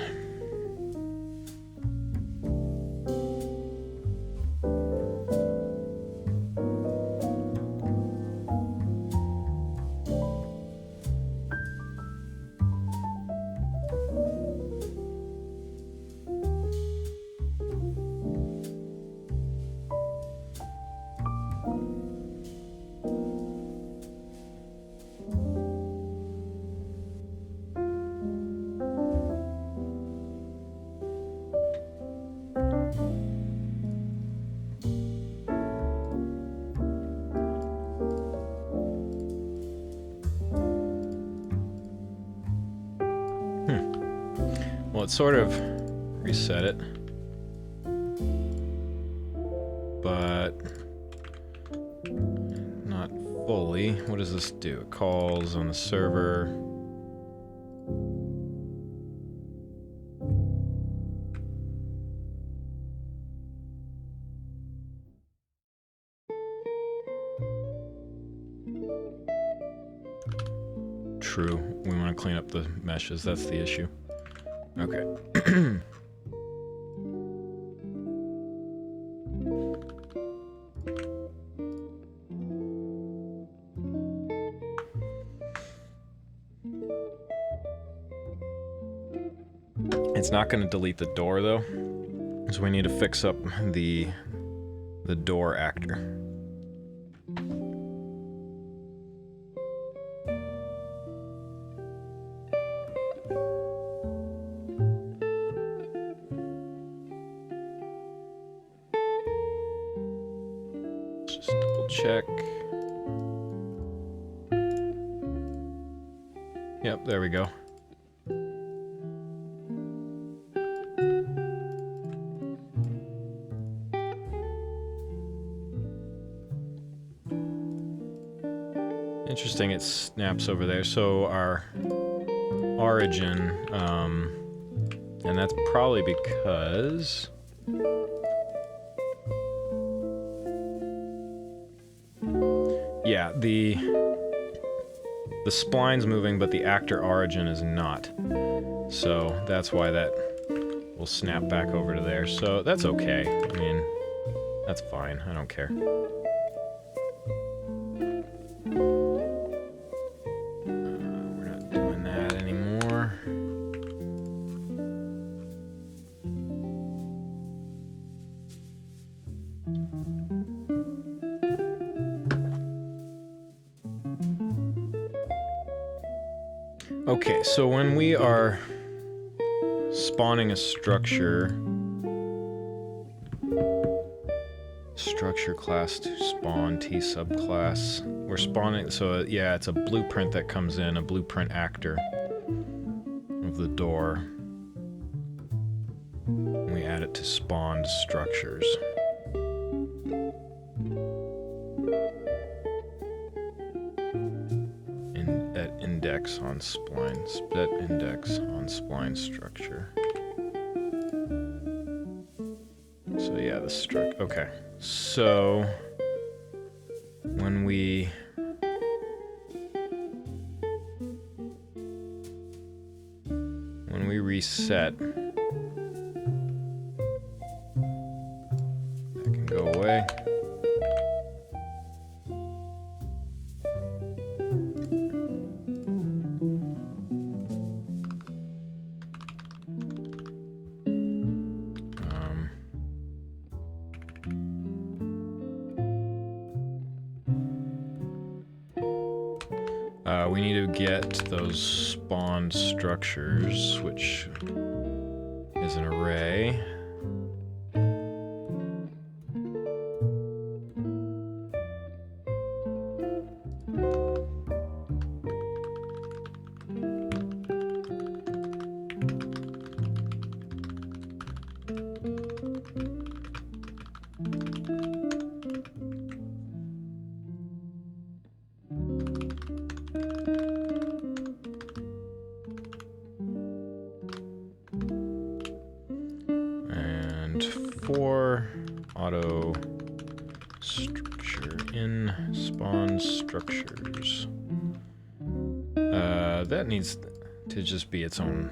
Well, it sort of reset it. But not fully. What does this do? It calls on the server. True. We want to clean up the meshes. That's the issue. Okay. It's not going to delete the door though, so we need to fix up the door actor. Just double check. Yep, there we go. Interesting, it snaps over there. So our origin, and that's probably because yeah, the spline's moving, but the actor origin is not. So that's why that will snap back over to there. So that's okay. I mean, that's fine. I don't care. We're not doing that anymore. Okay, so when we are spawning a structure class to spawn T subclass, we're spawning, so yeah, it's a blueprint that comes in, a blueprint actor of the door. And we add it to spawned structures. Index on spline, split index on spline structure. So yeah, the struct. Okay, so when we reset, that can go away. We need to get those spawned structures, which is an array. For auto structure in spawn structures, that needs to just be its own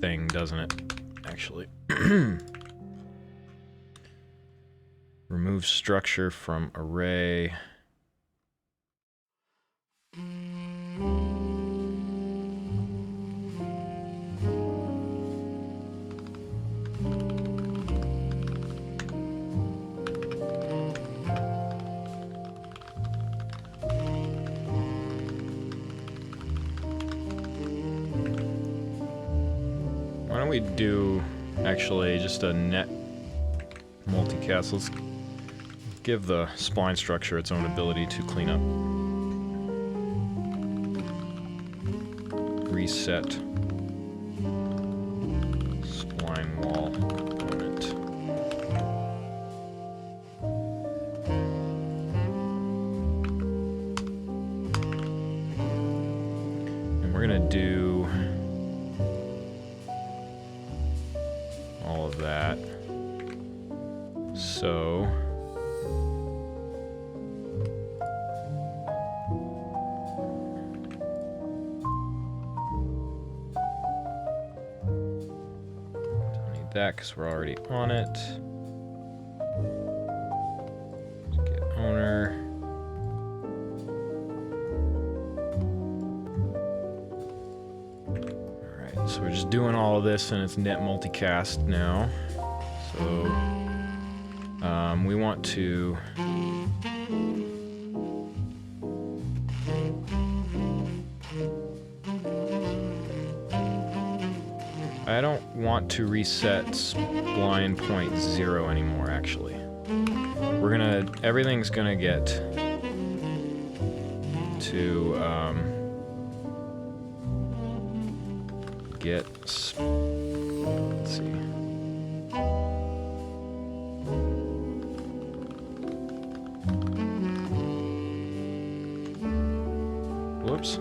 thing, doesn't it? Actually, remove structure from array. Why don't we do, actually, just a net multicast. Let's give the spline structure its own ability to clean up. Reset. that. So don't need that because we're already on it. Get owner. Alright, so we're just doing all of this and it's net multicast now. So we want to I don't want to reset spline point 0 anymore, actually. We're gonna, everything's gonna get to, let's see. Whoops.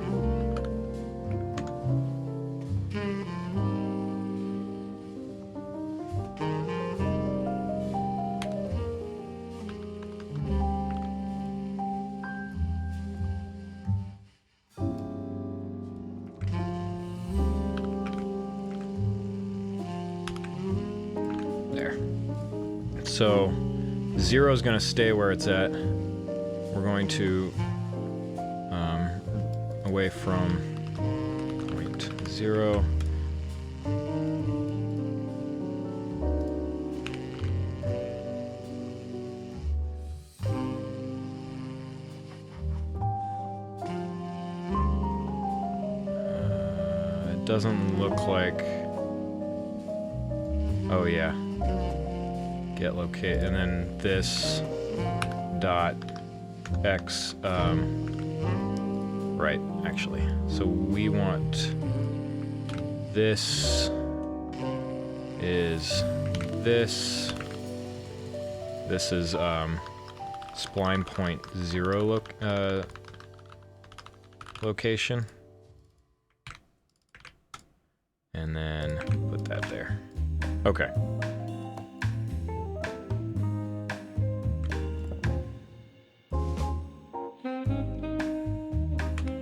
There. So 0 is going to stay where it's at. We're going to away from point 0. It doesn't look like. Oh yeah. Get locate, and then this dot x. Right, actually. So we want this is this. This is spline point 0 location. And then put that there. Okay.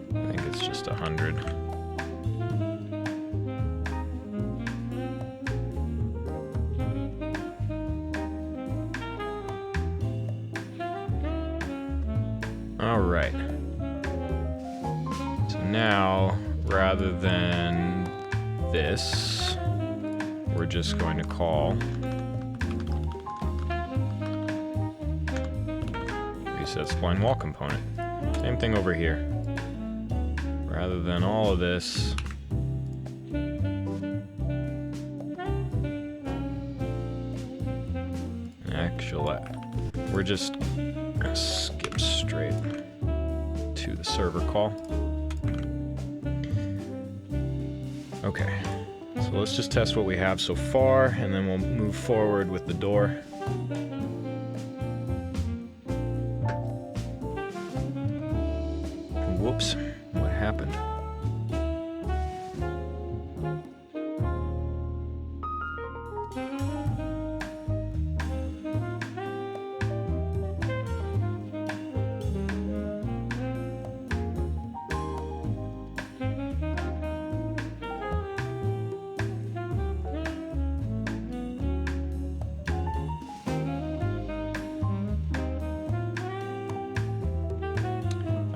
I think it's just 100. All right. So now, rather than this, we're just going to call reset spline wall component. Same thing over here. Rather than all of this, actually, we're just gonna skip straight to the server call. Okay. So let's just test what we have so far, and then we'll move forward with the door. Whoops, what happened?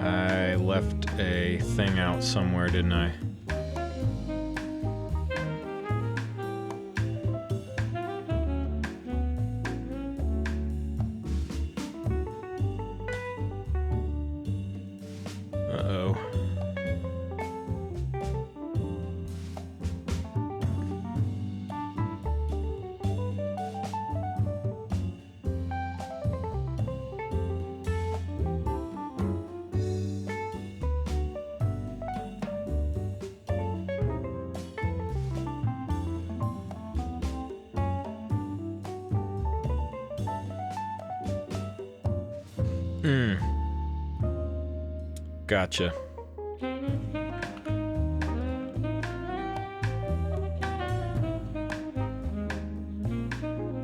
I left a thing out somewhere, didn't I? Uh-oh. Gotcha.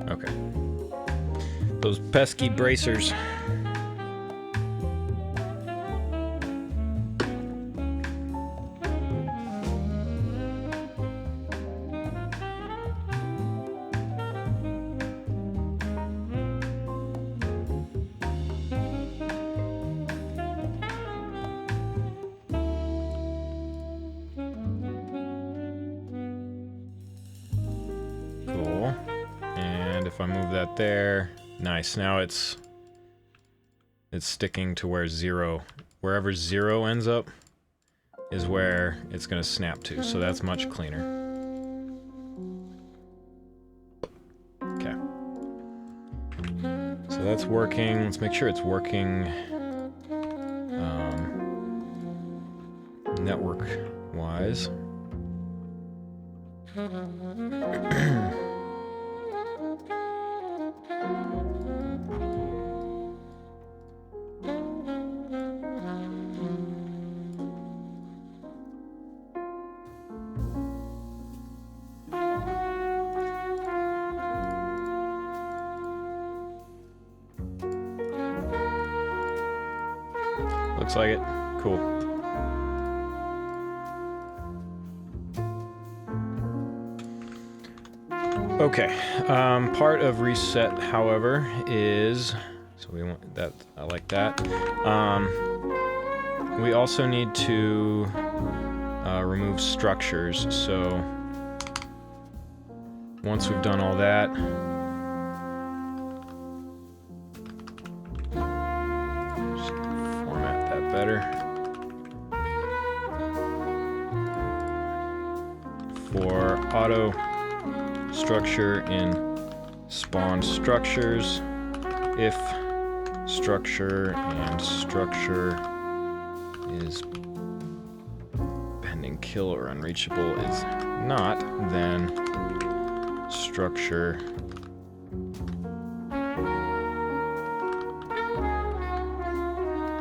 Okay. Those pesky bracers. Cool. And if I move that there, nice. Now it's sticking to where wherever 0 ends up is where it's going to snap to. So that's much cleaner. Okay. So that's working. Let's make sure it's working network-wise. Looks like it. Cool. Okay. Part of reset, however, is so we want that. I like that. We also need to remove structures. So once we've done all that. Better for auto structure in spawned structures, if structure and structure is pending kill or unreachable is not, then structure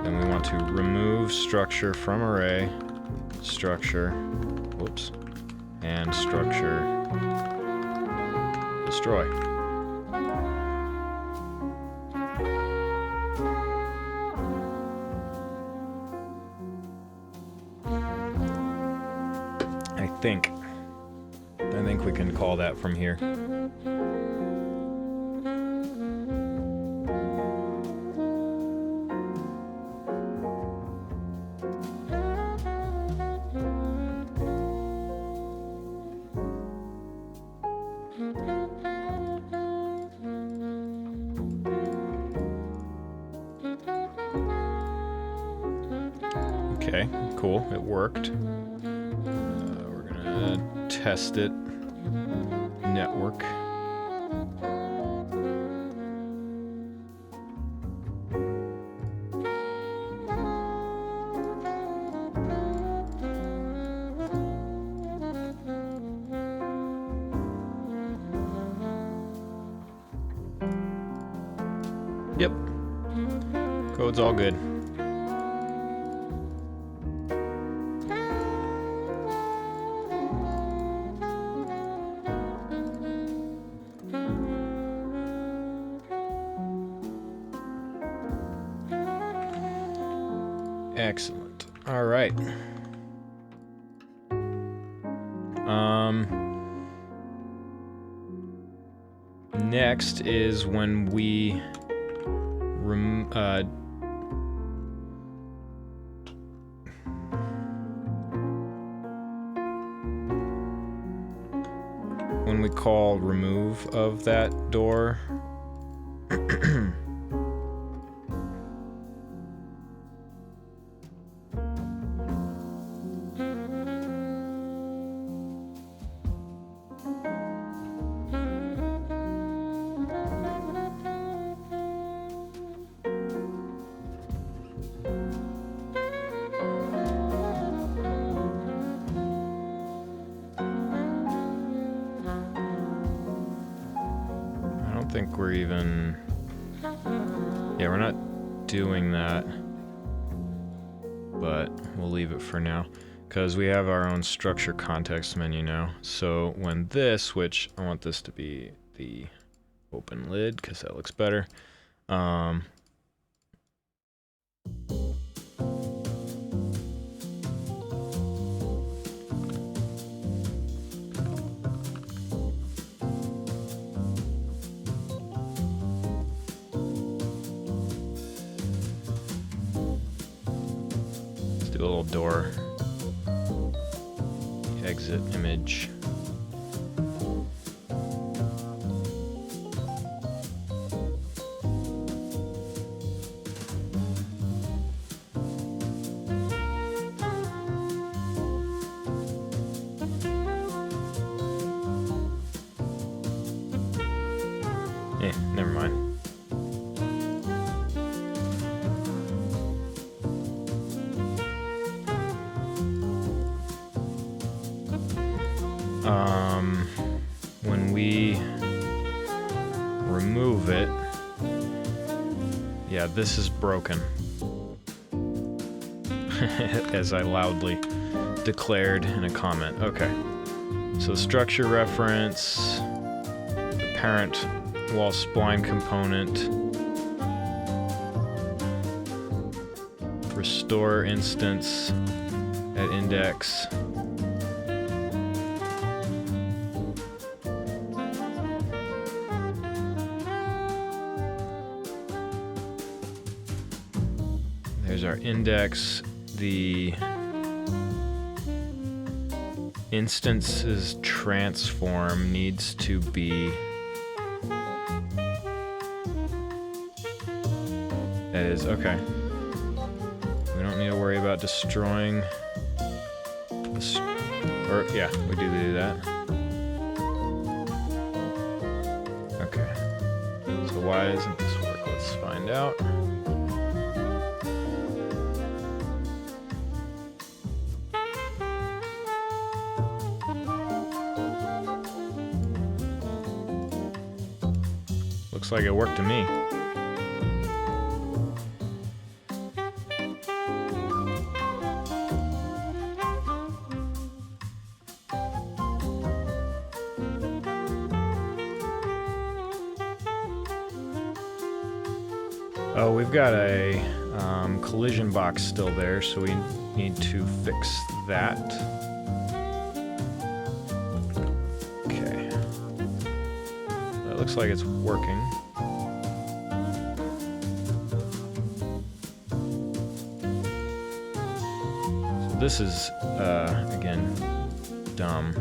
then we want to remove structure from array, structure, whoops, and structure, destroy. I think we can call that from here. Okay, cool, it worked. We're gonna test it. Network. Yep. Code's all good. Excellent. All right. Next is when we when we call remove of that door. Think we're even... Yeah, we're not doing that, but we'll leave it for now because we have our own structure context menu now. So when this, which I want this to be the Open lid, because that looks better. Let's do a little door. Exit image. Never mind. When we remove it, yeah, this is broken. As I loudly declared in a comment. Okay. So structure reference, the parent wall spline component, restore instance at index. There's our index. The instance's transform needs to be, that is, okay. We don't need to worry about destroying this, or yeah, we do that. Okay. So why doesn't this work? Let's find out. Looks like it worked to me. Oh, we've got a collision box still there, so we need to fix that. Okay. That looks like it's working. So this is, again, dumb.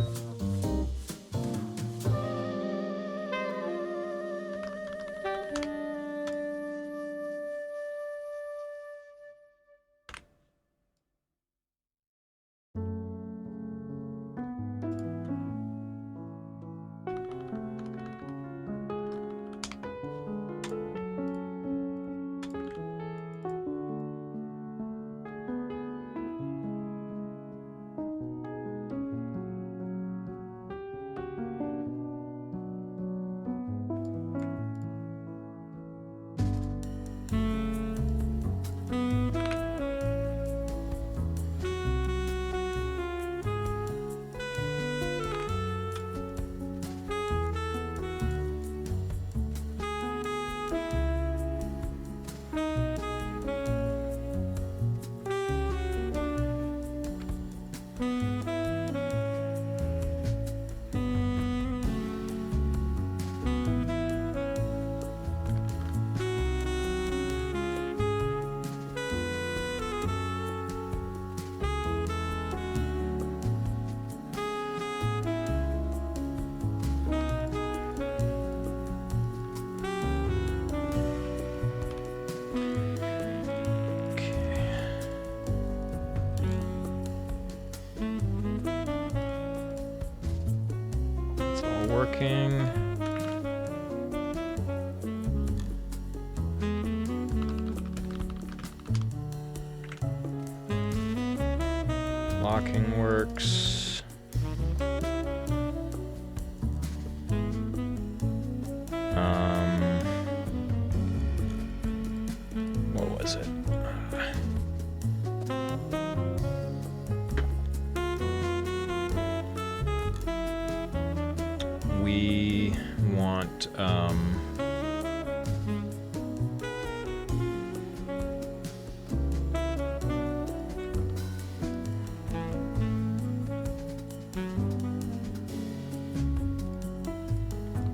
Working. Locking works. What was it? We want want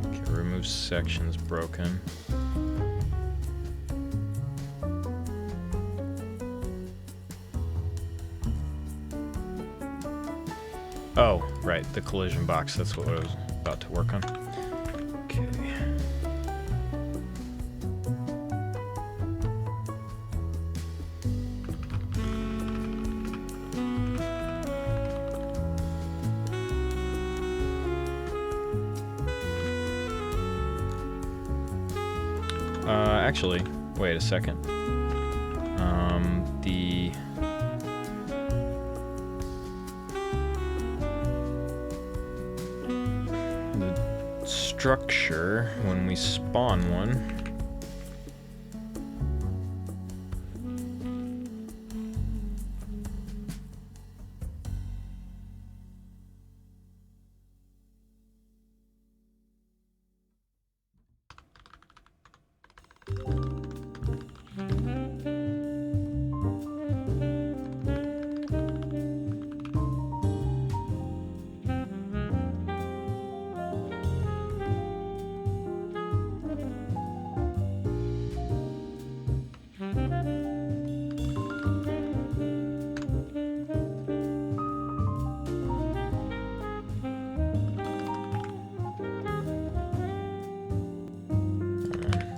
okay, remove sections broken. Oh, right, the collision box, that's what I was about to work on. Okay. Actually, wait a second. The structure, when we spawn one,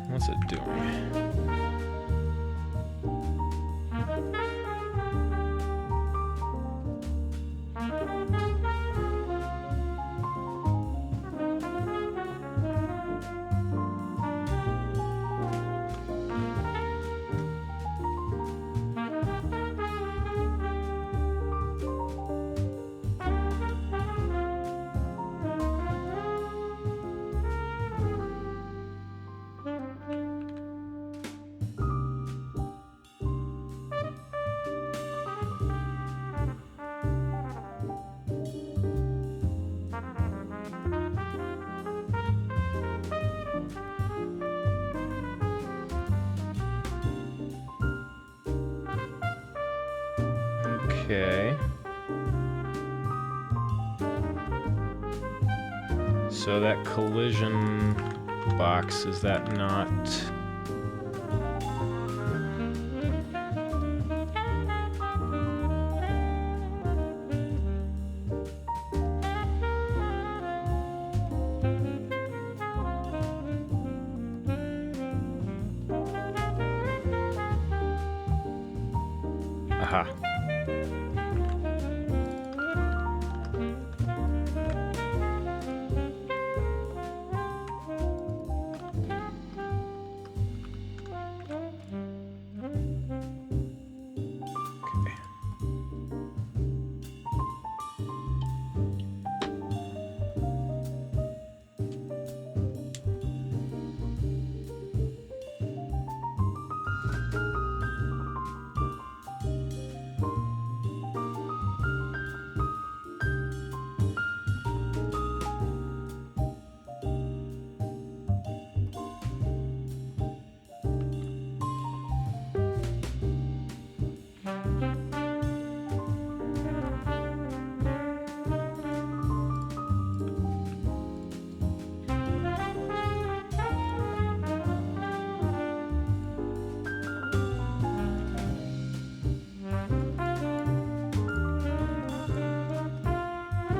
what's it doing? Okay. So that collision box, is that not... Aha.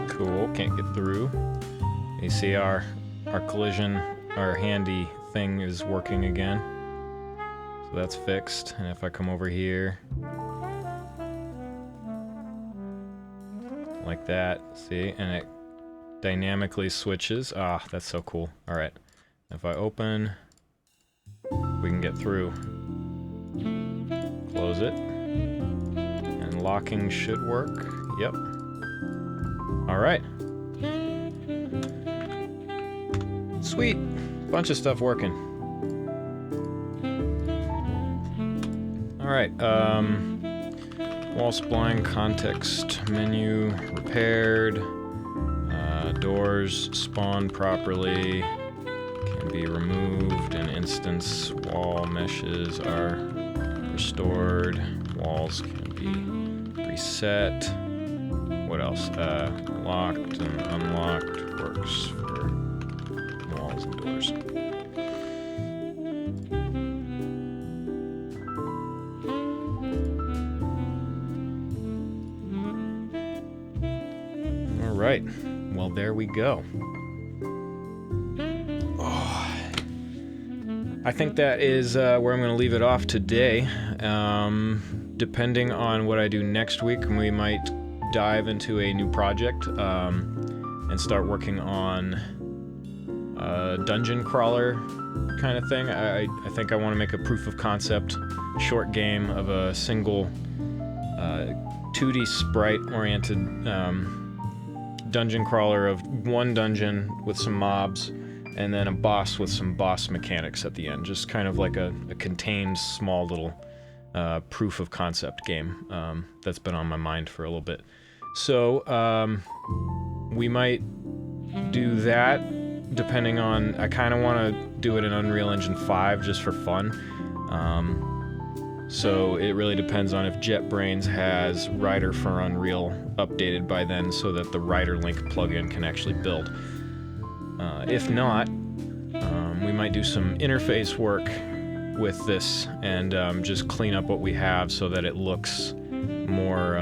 Cool, can't get through. You see our collision, our handy thing is working again. So that's fixed. And if I come over here, like that, see, and it dynamically switches. Ah, that's so cool. All right, if I open, we can get through. Close it, and locking should work. Yep. All right. Sweet. Bunch of stuff working. All right. Wall spline context menu repaired. Doors spawned properly. can be removed, and instance wall meshes are restored. Walls can be reset. What else? Locked and unlocked works for walls and doors. All right. Well, there we go. Oh. I think that is where I'm going to leave it off today. Depending on what I do next week, we might dive into a new project and start working on a dungeon crawler kind of thing. I think I want to make a proof of concept short game of a single 2D sprite oriented dungeon crawler of one dungeon with some mobs and then a boss with some boss mechanics at the end. Just kind of like a contained small little proof of concept game that's been on my mind for a little bit. So we might do that depending on, I kind of want to do it in Unreal Engine 5 just for fun. So it really depends on if JetBrains has Rider for Unreal updated by then so that the Rider Link plugin can actually build. If not, we might do some interface work with this and just clean up what we have so that it looks more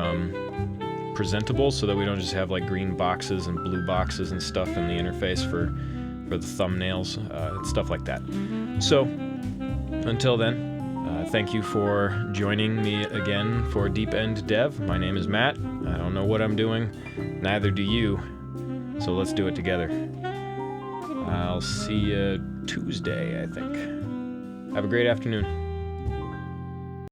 presentable, so that we don't just have like green boxes and blue boxes and stuff in the interface for the thumbnails and stuff like that. So until then, thank you for joining me again for Deep End Dev. My name is Matt. I don't know what I'm doing, neither do you, so let's do it together. I'll see you Tuesday, I think. Have a great afternoon.